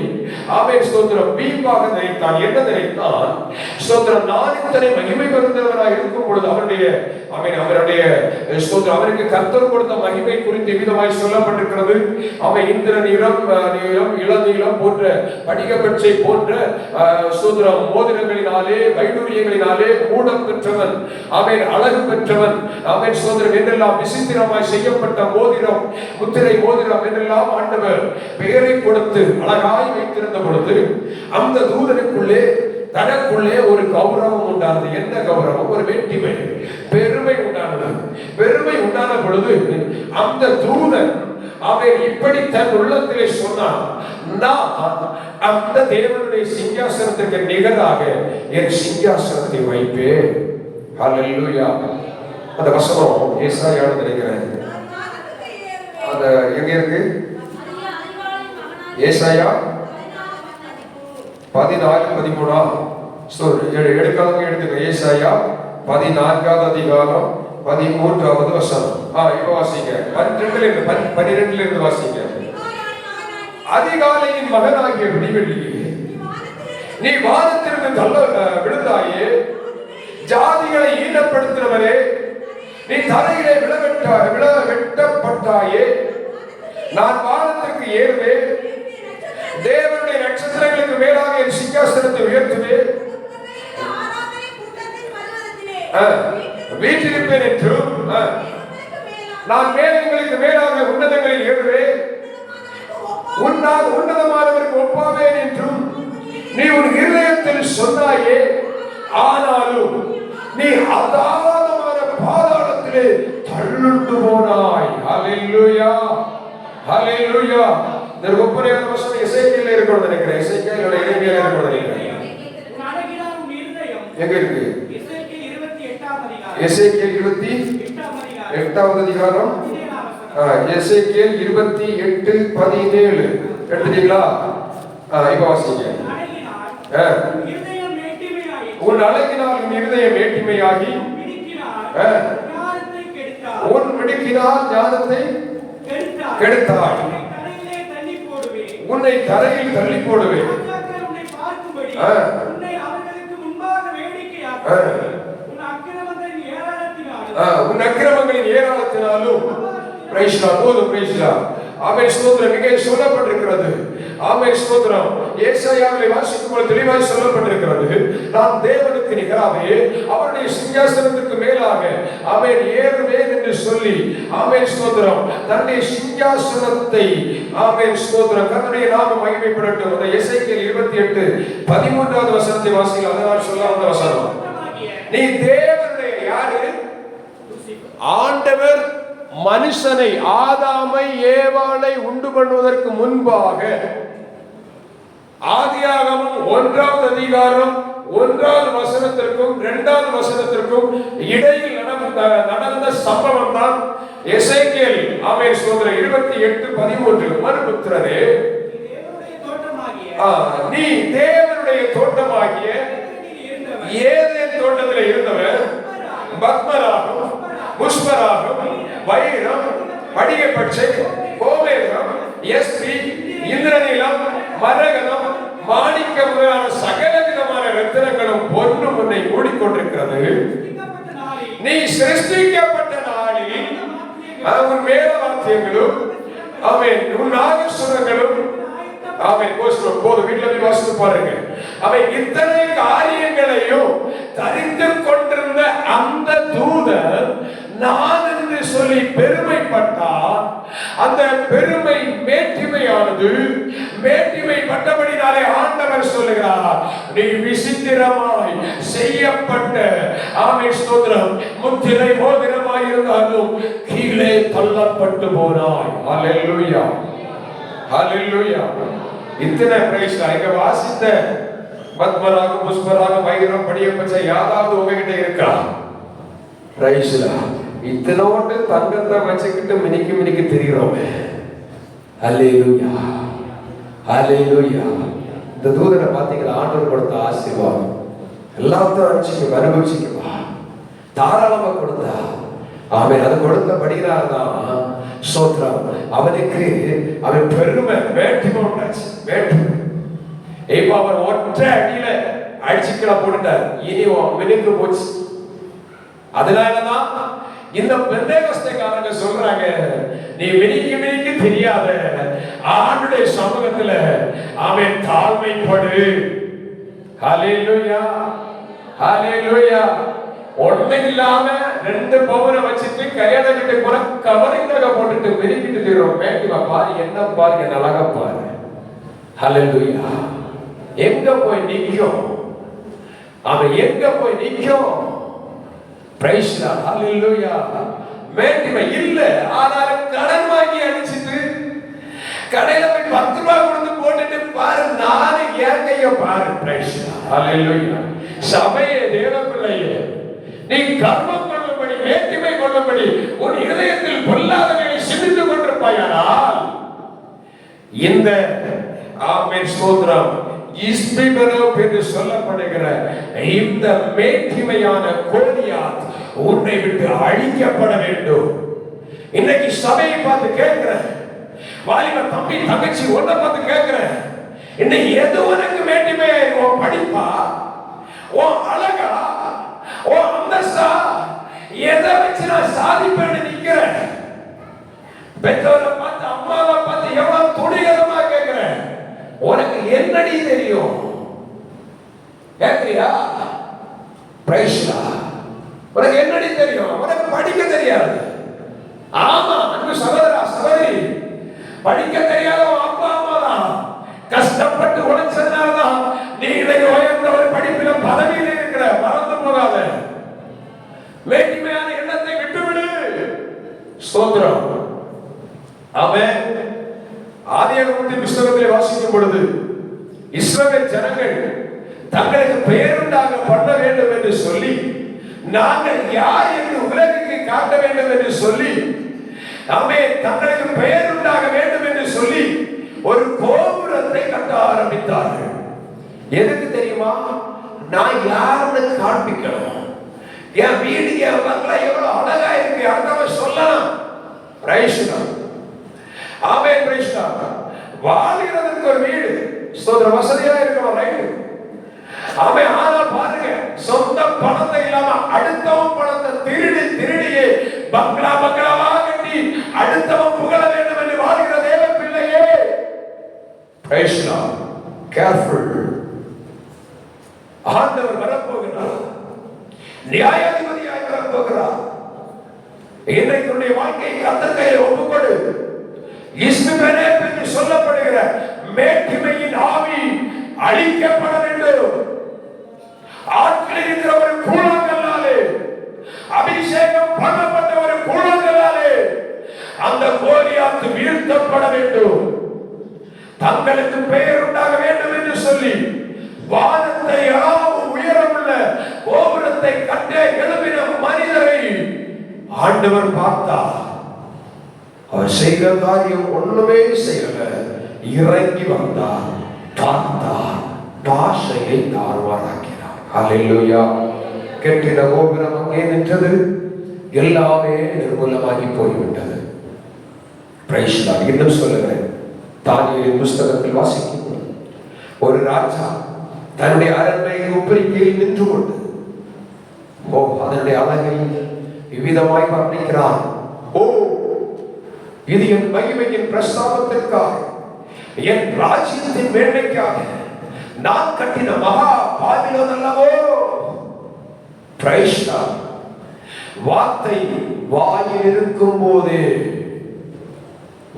ஆமென் ஸ்தோத்திரம் வீம்பாக நினைத்தான். என்ன நினைத்தான்? ஸ்தோத்திரம் நான் இத்தனை மகிமை பெறுந்தவராக இருக்கும் பொழுது அவருடைய அவருக்கு கர்த்தர் கொடுத்த மகிமை குறித்து விதமாய் சொல்லப்பட்டிருக்கிறது. அவன் இந்திரன் இளநீலம் போன்ற படிகப்பச்சை போன்ற ஸ்தோத்திரம் மோதிரங்களினாலே வைடூரியங்களினாலே மூடம் பெற்றவன், அவன் அழகு பெற்றவன், அவன் ஸ்தோத்திரம் என்றெல்லாம் விசித்திரமாய் செய்யப்பட்ட மோதிரம், முத்திரை மோதிரம் என்றெல்லாம் ஆண்டவர் பெயரை கொடுத்து அழகாய் வைத்திருந்த பொழுது அந்த தூதனுக்குள்ளே தனக்குள்ளே ஒரு கௌரவம் உண்டானது. என்ன கௌரவம்? ஒரு வெற்றிமை, பெருமை உண்டானது. பெருமை உண்டான பொழுது அந்த தூதன் அவன் இப்படி தன் உள்ளத்திலே சொன்னான், நான் அந்த தேவனுடைய சிங்காசனத்துக்கு நிகராக என் சிங்காசனத்தை வைப்பேன். ஹல்லேலூயா. அந்த வசனம் ஏசாயான்னு நினைக்கிறேன். அது எங்க இருக்கு? ஏசாயா 14:13 எடுக்காதவங்க எடுத்துக்க. ஏசாயா 14வது அதிகாரம் 13வது வசனம். இப்ப வாசிங்க. 12 இருந்து வாசிங்க. அதிகாலையின் மகனாகிய விடிவெள்ளியே, நீ வானத்திற்கு தள்ள விழுந்தாயே, ஜாதிகளை ஈனப்படுத்துகிறவரே, நீ தரையிலே விழ வெட்டப்பட்டாயே. நான் வானத்திற்கு ஏறுவேன், தேவனுடைய நட்சத்திரங்களுக்கு மேலாக என் சிங்காசனத்தை உயர்த்துவேன், வீட்டிருப்பேன் என்றும் நான் மேகங்களுக்கு மேலாக உன்னதங்களில் ஏறுவேன், உன்னால் உன்னதமானவருக்கு ஒப்பாவேன் என்றும் நீ உன் இருதயத்தில் சொன்னாயே. ஆனாலும் நீ அதாதமான பாதாளத்திலே தள்ளுண்டு போனாய். ஹல்லேலூயா, ஹல்லேலூயா. இந்த ஒப்பனையான வசனம் எசேக்கியேல்ல இருக்கிறது நினைக்கிறேன். எசேக்கியேலோட இறைமையில இருக்கிறது நினைக்கிறேன். எங்க இருக்கு? எசேக்கியேல் 28வது அதிகாரம். எசேக்கியேல் 28:17 எடுத்தீங்களா? இப்ப வாசிங்க. உன் அழகினால் உன் இருதயம் மேட்டிமையாகி உன் மிடுக்கினால் ஞானத்தை கெடுத்தாய். உன்னை தரையில் தள்ளி போடுவேன், உன் அக்கிரமங்களின் ஏராளத்தினாலும். போதும். ஆமென், ஸ்தோத்திரம். இங்கே சொல்லப்பட்டிருக்கிறது. ஆமென், ஸ்தோத்திரம். ஏசாயாவிலே வாசிக்கும்போது தெளிவாய் சொல்லப்பட்டிருக்கிறது, நாம் தேவனுக்கு நிகராகவே அவருடைய சிங்காசனத்துக்கு மேலாக ஆமென் ஏறுவேன் என்று சொல்லி, ஆமென், ஸ்தோத்திரம், தன்னுடைய சிங்காசனத்தை, ஆமென், ஸ்தோத்திரம், கர்த்தருடைய நாமம் மகிமைப்படட்டும். அந்த எசேக்கியேல் 28:13வது வசனத்தை வாசிக்கலாம். அதனால் சொல்ல வந்த வசனம், நீ தேவனுடைய யாரு? ஆண்டவர் மனுஷனை, ஆதாமை ஏவாளை உண்டு பண்ணுவதற்கு முன்பாக ஆதியாகமம் 1வது அதிகாரம் 1வது வசனத்திற்கும் 2வது வசனத்திற்கும் இடையில் நடந்த சம்பவம் தான் எசேக்கியேல் ஆமென் ஸ்தோத்திரம் 28:13. மனுபுத்திரரே, நீ தேவனுடைய தோட்டமாகிய ஏதேன் தோட்டத்தில் இருந்தவர் பத்மராகம், புஷ்பராகம், வைரம், படிக பச்சை, கோமேதகம், எஸ்பி, இந்திரநீலம், மரகதம், மாணிக்கம் முதலான சகல விதமான ரத்தினங்களும் பொன்னும் உன்னை மூடிக்கொண்டிருக்கிறது. நீ சிருஷ்டிக்கப்பட்ட நாளில் உன் மேல வாத்தியங்களும் ஆமென் உன் நாகசுரங்களும் ஆமென் போது வீட்டுல போய் வாசித்து பாருங்க. அவை இத்தனை காரியங்களையும் தரித்து கொண்டிருந்த அந்த தூதர் நான் என்று சொல்லி பெருமைப்பட்டார். அந்த பெருமை மேட்டிமையானது. மேட்டிமைப்பட்டபடினாலே ஆண்டவர் சொல்லுகிறார், நீ விசித்திரமாய் செய்யப்பட்ட ஆமென் ஸ்தோத்திரம் முத்திரை மோதிரமாய் இருந்தாலும் கீழே தள்ளப்பட்டு போனாய். ஹல்லேலூயா, ஹல்லேலூயா. இத்தனை பிரைஸ் இங்க வாசித்த பத்மராக, புஷ்பராக, வைரம், படிய பச்சை யாராவது உங்ககிட்ட இருக்கா? பிரைஸ்ல இத்தனோட்டு தங்கத்தை வச்சுக்கிட்டு மினிக்கு தெரிகிறோமே. ஹல்லேலூயா, ஹல்லேலூயா. இந்த தூதரை பார்த்தீங்களா? ஆண்டவர் கொடுத்த ஆசீர்வாதம் எல்லாத்தையும் அனுபவிச்சுக்குவா, தாராளமா கொடுத்தா. ஆமென். அது கொடுத்தபடினால தான் ஸ்தோத்திரம் அவனுக்கு அவன் பெருமை வேற்றுமை உண்டாச்சு. வேற்றுமை இப்ப அவர் ஒற்றை அடியில அடிச்சுக்கிற போட்டுட்டார். இனி மினுக்கு போச்சு. அதனாலதான் இந்த பெந்தேகோஸ்தேக்காரங்க சொல்றாங்க, நீ மினிக்கு தெரியாத ஆண்டுடைய சமூகத்துல அவன் தாழ்மைப்படு. ஹல்லேலூயா, ஹல்லேலூயா. ஒண்ணு இல்லாம 2 பவுனை வச்சுட்டு கையாட கிட்ட கூட கவரிங் நகை போட்டுட்டு மினிக்கிட்டு தீரும். மேட்டிவா பாரு, என்ன பாருங்க, அழகா பாரு. ஹல்லேலூயா. எங்க போய் நிக்கும்? அவன் எங்க போய் நிக்கும்? Price the Lord. ஹல்லேலூயா. மேட்டிமை இல்ல, ஆனாலும் கடன் வாங்கி அடிச்சிட்டு கடையில போய் 10 ரூபாய் கொடுத்து போட்டுட்டு பாரு, நானே ஏன் கைய பாரு. Praise the Lord. ஹல்லேலூயா. சபையே, தேவ பிள்ளையே, நீ கர்மம் கொள்ளும்படி, மேட்டிமை கொள்ளும்படி உன் இதயத்தில் பொல்லாதவைகளை சிந்தித்துக் கொண்டிருப்பாயானால் இந்த ஆமென் ஸ்தோத்திரம் இஸ்பிபனோப் என்று சொல்லப்படுகிற இந்த மேட்டிமையான கோலியாத் உன்னை விட்டு அழிக்கப்பட வேண்டும். இன்னைக்கு சபையை பார்த்து கேட்கிறேன், வாலிப தம்பி தங்கச்சி ஒன்ன பார்த்து கேட்கிறேன், இன்னைக்கு எது உனக்கு மேட்டிமை? உன் படிப்பா, உன் அழகா, உன் அந்தஸ்தா, எதை வச்சு நான் சாதிப்பேன்னு நிக்கிறேன். பெற்றோரை பார்த்து அம்மாவை பார்த்து எவ்வளவு துணிகரமா கேட்கிறேன், உனக்கு என்னடி தெரியும் கேட்கிறியா? பிரைஸ்லா, உனக்கு என்னடி தெரியும்? உனக்கு படிக்க தெரியாது. ஆமா அன்பு சகோதரா சகோதரி, படிக்க தெரியாத அப்பா அம்மா தான் கஷ்டப்பட்டு உழைச்சதுனாலதான் நீ இதை உயர்ந்த ஒரு படிப்பில பதவியில் இருக்கிற. மறந்து போகாத, வேற்றுமையான எண்ணத்தை விட்டுவிடு. ஸ்தோத்திரம். ஆமென். ஆதியாகமத்தின் புத்தகத்திலே வாசிக்கும் பொழுது இஸ்ரவேல் ஜனங்கள் தங்களுக்கு பெயருண்டாக பண்ண வேண்டும் என்று சொல்லி, நாங்கள் யார் என்று உலகுக்கு காட்ட வேண்டும் என்று சொல்லி, ஆமென், தங்களுக்கு பெயருண்டாக வேண்டும் என்று சொல்லி ஒரு கோபுரத்தை கட்ட ஆரம்பித்தார்கள். எதுக்கு தெரியுமா? நான் யாருன்னு காண்பிக்கணும். என் வீடு என் பங்களா எவ்வளவு அழகா இருக்கு, அடுத்தவன் சொல்லலாம். ஆமென். வாழ்கிறதுக்கு ஒரு வீடு ஸ்தோத்திரம் வசதியா இருக்கணும், ரைட்? ஆமென். ஆனா பாருங்க, சொந்த பணத்தை இல்லாம அடுத்தவன் பணத்தை திருடி திருடியே பங்களா பங்களாவா கட்டி அடுத்தவன் புகழ வேண்டும் என்று வாழ்கிற தேவ பிள்ளையே, கேர்ஃபுல். ஆண்டவர் வரப்போகிறார், நியாயாதிபதியாய் வரப்போகிறார். இன்றைக்கு உன்னுடைய வாழ்க்கையை கர்த்தர் கையில் ஒப்புக்கொடு. இஸ்மவேல் என்று சொல்லப்படுகிற மேட்டிமையின் ஆவி அழிக்கப்பட வேண்டும். ஆட்களில் இருக்கிற ஒரு கூழாங்கல்லாலே, அபிஷேகம் பண்ணப்பட்ட ஒரு கூழாங்கல்லாலே அந்த கோலியாத்து வீழ்த்தப்பட வேண்டும். தங்களுக்கு பெயர் உண்டாக வேண்டும் என்று சொல்லி வானத்தை அளவு உயரமுள்ள கோபுரத்தை கட்ட எழுப்பின மனிதரை ஆண்டவர் பார்த்தார். அவர் செய்த காரியம் ஒண்ணுமே செய்யல. இறங்கி வந்தார், பார்த்தார், பாஷையை தாழ்வாராக்கினார். ஹல்லேலூயா. கெட்டின கோபுரம் அங்கே நின்றது, எல்லாமே நிர்மூலமாகி போய்விட்டது. Praise lord. இன்னும் சொல்லுகிறேன், தானியேலின் புத்தகத்தில் வாசிக்கும் ஒரு ராஜா தன்னுடைய அரண்மனை உப்பரிக்கையில் நின்று கொண்டு அதனுடைய அழகை விவிதமாய் வர்ணிக்கிறான். இது என் மகிமையின் பிரஸ்தாபத்திற்காக, என் ராஜ்யத்தின் மேன்மைக்காக நான் கட்டின மகா பாபிலோன் அல்லவோ. Praise lord. வார்த்தை வாயில் இருக்கும் போதே,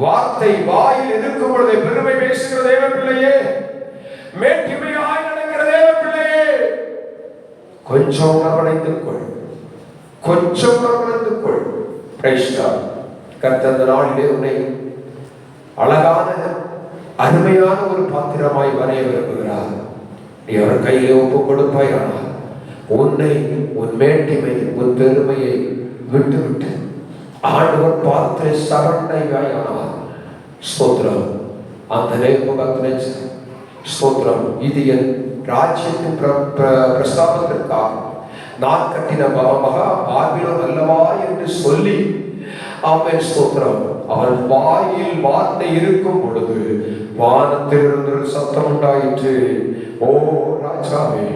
வார்த்தை வாயில் இருக்கும் பொழுதே பெருமை பேசுகிற தேவ பிள்ளையே, மேட்டிமையாய் நடக்கிற தேவ பிள்ளையே, கொஞ்சம் உணர்வடைத்துக் கொள், கொஞ்சம் உணர்வடைத்துக் கொள். Praise lord. கர்த்தர் இந்த நாளிலே உன்னை அழகான அருமையான ஒரு பாத்திரமாய் வரைய விரும்புகிறார். நீ அவர் கையிலே ஒப்புக் கொடுப்பாயானால் உன்னை, உன் மேட்டிமை, உன் பெருமையை விட்டுவிட்டு ஆண்டவர் பார்த்து சரண்டையானால் ஸ்தோத்திரம். அந்த நேர்முகத்திலே ஸ்தோத்திரம். இது என் ராஜ்யத்தின் பிரஸ்தாபத்திற்காக நான் கட்டின மகா பாபிலோன் அல்லவா என்று சொல்லி, ஆமென், ஸ்தோத்திரம். அவன் வாயில் வார்த்தை இருக்கும் பொழுது வானத்திலிருந்து ஒரு சத்தம் உண்டாயிற்று. ஓ ராஜாவே,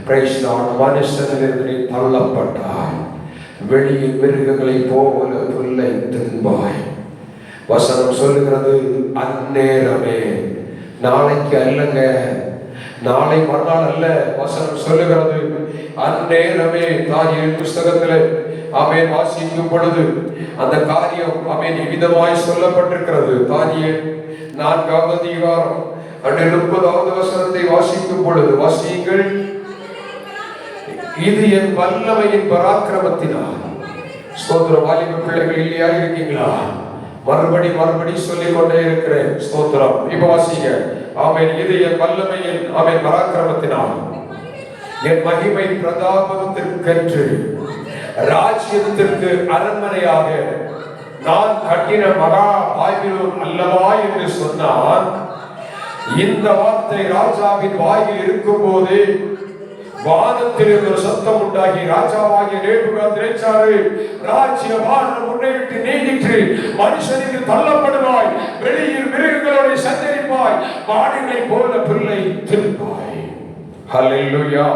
பிரைஸ் லார்ட். மனுஷனிலிருந்து நீ தள்ளப்பட்டாய், வெளியில் மிருகங்களை போல புல்லை தின்பாய். வசனம் சொல்லுகிறது, அந்நேரமே, நாளைக்கு அல்லங்க, நாளை மறுநாள் அல்ல. வசனம் சொல்லுகிறது அந்நேரமே. தானியேல் புத்தகத்திலே ஆமென் வாசிக்கும் பொழுது அந்த காரியம் ஆமென் விதமாய் சொல்லப்பட்டிருக்கிறது. தானியேல் 4ஆம் அதிகாரம் 30வது வசனத்தை வாசிக்கும் பொழுது, வாசியுங்கள். இது என் வல்லமையின் பராக்கிரமத்தினால். ஸ்தோத்திர. வாலிப பிள்ளைகள் இல்லையா, இருக்கீங்களா? மறுபடி சொல்லிக் கொண்டே இருக்கிறேன். ஸ்தோத்திரம். இப்ப வாசிங்க. ஆமென். இது என் வல்லமையின் ஆமென் பராக்கிரமத்தினால், என் மகிமை பிரதாபத்திற்கென்று ராஜ்யத்திற்கு அரண்மனையாக நான் கட்டின மகா பாபிலோன் அல்லவா என்று சொன்னான். இந்த வார்த்தை ராஜாவின் வாயில் இருக்கும் போது வானத்தில் ஒரு சத்தம் உண்டாகி, ராஜாவாகிய நேபுகாத்நேச்சாரே, ராஜ்யபாரம் உன்னை விட்டு நீங்கிற்று, மனுஷனுக்கு தள்ளப்படுவாய், வெளியில் மிருகங்களோடு சஞ்சரிப்பாய், மாடுகளை போல புல்லை தின்பாய். ஹல்லேலூயா.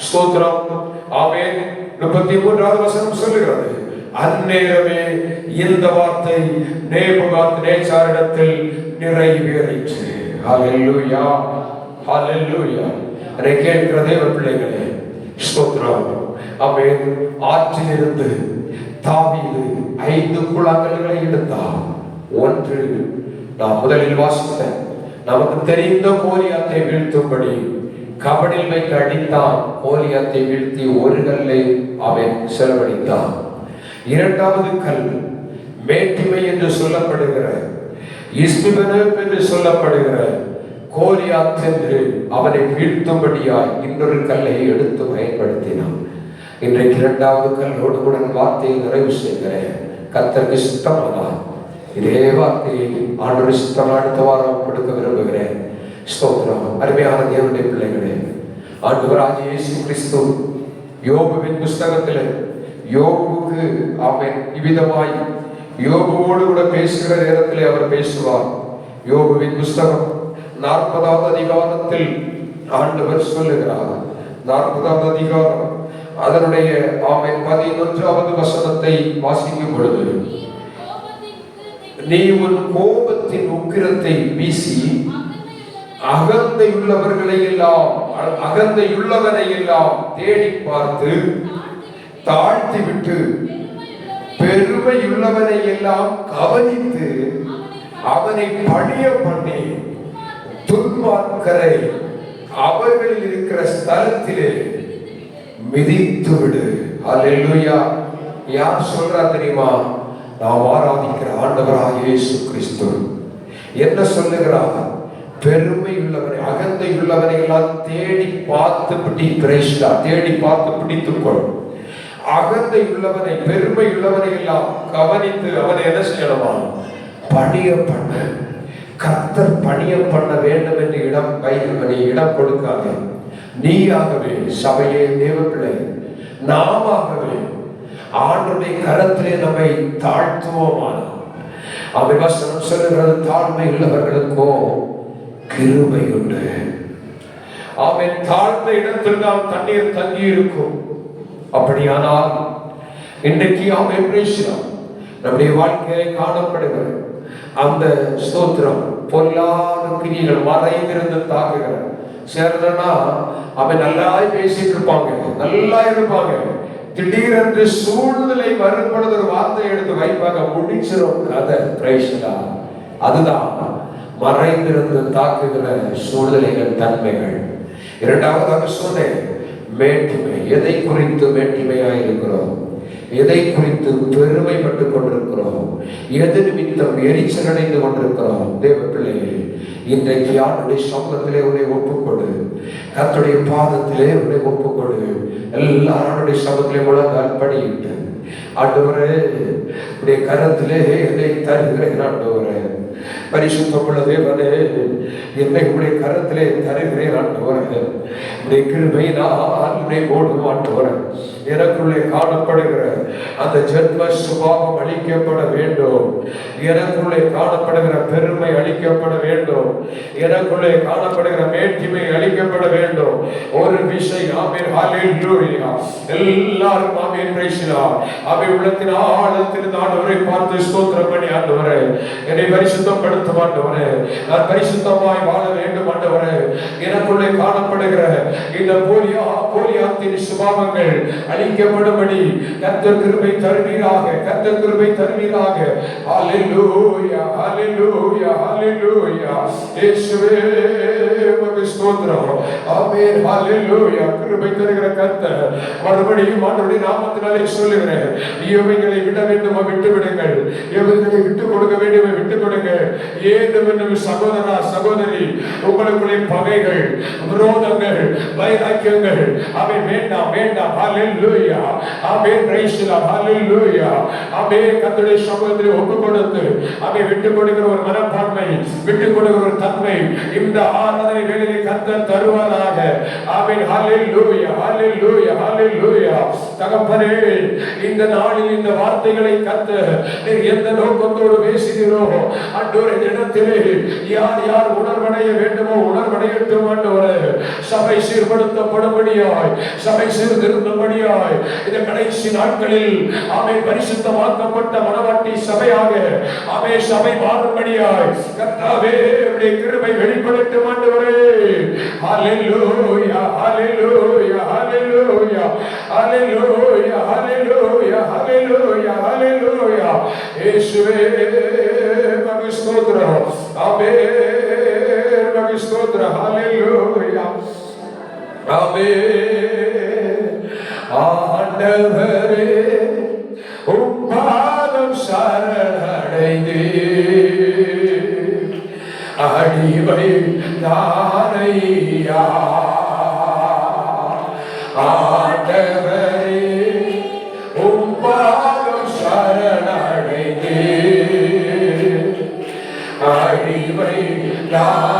ஸ்தோத்திரம். ஆமென். 33வது வசனம் சொல்லுகிறது, அந்நேரமே இந்த வார்த்தை நேபுகாத்நேச்சாரிடத்தில் நிறைவேறிற்று. ஹல்லேலூயா, ஹல்லேலூயா. அதை கேட்கிற தேவ பிள்ளைகளே, ஸ்தோத்திரம். அவன் ஆற்றிலிருந்து தாவீது 5 கூழாங்கல்களை எடுத்தான். ஒன்று நாம் முதலில் வாசித்த நமக்கு தெரிந்த கோலியாத்தை வீழ்த்தும்படி கபடில் வைத்து அடித்தான். கோலியாத்தை வீழ்த்தி ஒரு கல்லை அவன் செலவழித்தான். இரண்டாவது கல் மேட்டிமை என்று சொல்லப்படுகிற இஸ்பிபனேப் என்று சொல்லப்படுகிற கோலியாத் என்று அவனை வீழ்த்தும்படியாய் இன்னொரு கல்லை எடுத்து பயன்படுத்தினான். இன்றைக்கு இரண்டாவது கல்லோடு கூட வார்த்தையை நிறைவு செய்கிறேன். கர்த்தருக்கு சித்தமானார் இதே வார்த்தையை ஆண்டவர் சித்தம் அடுத்த வாரம் கொடுக்க விரும்புகிறேன். ஸ்தோத்திரம். அருமையான தேவனுடைய பிள்ளைகளே, ஆண்டவராகிய இயேசு கிறிஸ்து யோபுவின் புஸ்தகத்தில் யோபுவுக்கு அவன் இவ்விதமாய் யோபுவோடு கூட பேசுகிற நேரத்திலே அவர் பேசுவார். யோபுவின் புஸ்தகம் 40வது அதிகாரத்தில் ஆண்டவர் சொல்லுகிறார். 40வது அதிகாரம் அதனுடைய 11வது வசனத்தை வாசிக்கும் பொழுது, நீ உன் கோபத்தின் உக்கிரத்தை வீசி அகந்தையுள்ளவர்களை எல்லாம் அகந்தையுள்ளவனை எல்லாம் தேடி பார்த்து தாழ்த்தி விட்டு பெருமையுள்ளவனை எல்லாம் கவனித்து அவனை பணிய பண்ணி துன்மார்க்கரை அவர்களில் இருக்கிற ஸ்தலத்திலே மிதித்து விடு. அல்லேலூயா. யார் சொல்றா தெரியுமா? நாம் ஆராதிக்கிற ஆண்டவராகிய இயேசு கிறிஸ்து என்ன சொல்லுகிறார்? பெருமை உள்ளவனை அகந்தை உள்ளவனை எல்லாம் தேடி பார்த்து தேடி பார்த்து பிடித்துக்கொள். அகந்தை உள்ளவனை பெருமை உள்ளவனை எல்லாம் கவனித்து அவனை என்ன செய்யணுமா? பணிய பண்ண. கர்த்தர் பணிய பண்ண வேண்டும் என்று இடம் கொடுக்காத. நீயாகவே சபையே தேவ பிள்ளை நாமாகவே ஆண்டவருடைய கரத்திலே நம்மை தாழ்த்துவோமான அவன் வசனம் சொல்லுகிறது, தாழ்மை உள்ளவர்களுக்கோ கிருபை உண்டு. அவன் தாழ்ந்த இடத்தில் நாம் தண்ணீர் தங்கி இருக்கும். அப்படியானால் இன்றைக்கு அவன் நம்முடைய வாழ்க்கையை காணப்படுகிற அந்த ஸ்தோத்திரம் பொல்லாத கிரியைகள் மறைந்திருந்து தாக்குகிற சேர்ந்தனா அவன் நல்லா பேசிட்டு இருப்பாங்க, நல்லா இருப்பாங்க. திடீரென்று சூழ்நிலை வரும்பொழுது ஒரு வார்த்தை எடுத்து வைப்பாங்க, முடிச்சிடும் கதை. பிரைஸ்லா. அதுதான் மறைந்திருந்து தாக்குகிற சூழ்நிலைகள், தன்மைகள். இரண்டாவதாக சொன்னேன், மேட்டிமை. எதை குறித்து மேட்டிமையாக இருக்கிறோம்? எதை குறித்து பெருமைப்பட்டுக் கொண்டிருக்கிறோம்? எது நிமித்தம் எரிச்சல் அடைந்து கொண்டிருக்கிறோம்? தேவ பிள்ளையே, இன்றைக்கு ஆண்டுடைய சமூகத்திலே உன்னை ஒப்புக்கொடு. கர்த்தருடைய பாதத்திலே உன்னை ஒப்புக்கொடு. எல்லாருடைய சமூகத்திலே முழங்கால் படியிட்டு, ஆண்டவரே உடைய கரத்திலே என்னை தருகிறேன். ஆண்டவரே பரிசுத்தமுள்ள தேவனே, என்னை உடைய கரத்திலே தருகிறேன். ஆண்டவரே உடைய கிருபையினால் உடைய ஓடும். ஆண்டவரே எனக்குள்ளே காணப்படுகிற அந்த ஜென்ம சுபாவம் அழிக்கப்பட வேண்டும். எனக்குள்ளே காணப்படுகிற பெருமை அழிக்கப்பட வேண்டும். எனக்குள்ளே காணப்படுகிற மேட்டிமை அழிக்கப்பட வேண்டும். ஒரு விஷயம் ஆமென். ஹல்லேலூயா. எல்லாரும் ஆமென். பிரைஸ்லாம். ஆமென். உள்ளத்தின் ஆழத்தில் ஆண்டவரை பார்த்து ஸ்தோத்திரம் பண்ணி, ஆண்டவரே என்னை பரிசுத்தப்படுத்தும். ஆண்டவரே நான் பரிசுத்தமாய் வாழ வேண்டும். ஆண்டவரே எனக்குள்ளே காணப்படுகிற இந்த போலியாத்தின் சுபாவங்கள் அழிக்கப்படும்படி கர்த்தர் கிருபை தருவீராக. கர்த்தர் கிருபை தருவீராக. ஹல்லேலூயா, ஹல்லேலூயா, ஹல்லேலூயா. இயேசுவே உமக்கு ஸ்தோத்திரம். ஆமென். ஹல்லேலூயா. கிருபை தருகிற கர்த்தர் மறுபடியும் ஆண்டவருடைய நாமத்தினாலே சொல்லுகிறேன், இவைகளை விட வேண்டுமா விட்டு விடுங்கள். இவைகளை விட்டுக் கொடுக்க வேண்டுமா விட்டுக் கொடுங்க. ஏதும் சகோதரா சகோதரி, உங்களுக்குள்ளே பகைகள், விரோதங்கள், வைராக்கியங்கள் அவை வேண்டாம், வேண்டாம். ஹல்லேலூயா. ஆமென். பிரைஸ்லா. ஹல்லேலூயா. ஆமென். கர்த்தருடைய சமூகத்திலே ஒப்புக் கொடுத்து அவை விட்டுக் கொடுக்கிற ஒரு மனப்பான்மை, விட்டுக் கொடுக்கிற ஒரு தன்மை இந்த ஆராதனை வேளையிலே கர்த்தர் தருவாராக. ஆமென். ஹல்லேலூயா, ஹல்லேலூயா, ஹல்லேலூயா. தகப்பனே, இந்த நாளில் இந்த வார்த்தைகளை கர்த்தர் நீர் எந்த நோக்கத்தோடு பேசுகிறோ இடத்திலே யார் யார் உணர்வடைய வேண்டுமோ உணர்வடையட்டும் ஆண்டவரே. சபை சீர்படுத்தப்படும்படியாய், சபை சீர்திருத்தபடியாய் இந்த கடைசி நாட்களில் பரிசுத்தமாக்கப்பட்ட மனவாட்டி சபையாக சபை மாறும்படியாய் கர்த்தாவே உம்முடைய கிருபை வெளிப்படுத்தும் ஆண்டவரே. ஹல்லேலூயா ஹல்லேலூயா ஹல்லேலூயா ஹல்லேலூயா ஹல்லேலூயா ஹல்லேலூயா ஹல்லேலூயா. இயேசுவே மகிமை ஸ்தோத்திரம். ஆமென். மகிமை ஸ்தோத்திரம். ஹல்லேலூயா. ஆமென். ஆண்டவரே உம் பாதம் சரணடைந்தே அடிமை தாரையா. ஆண்டவரே உம் பாதம் சரணடைந்தே அடிமை தாரையா.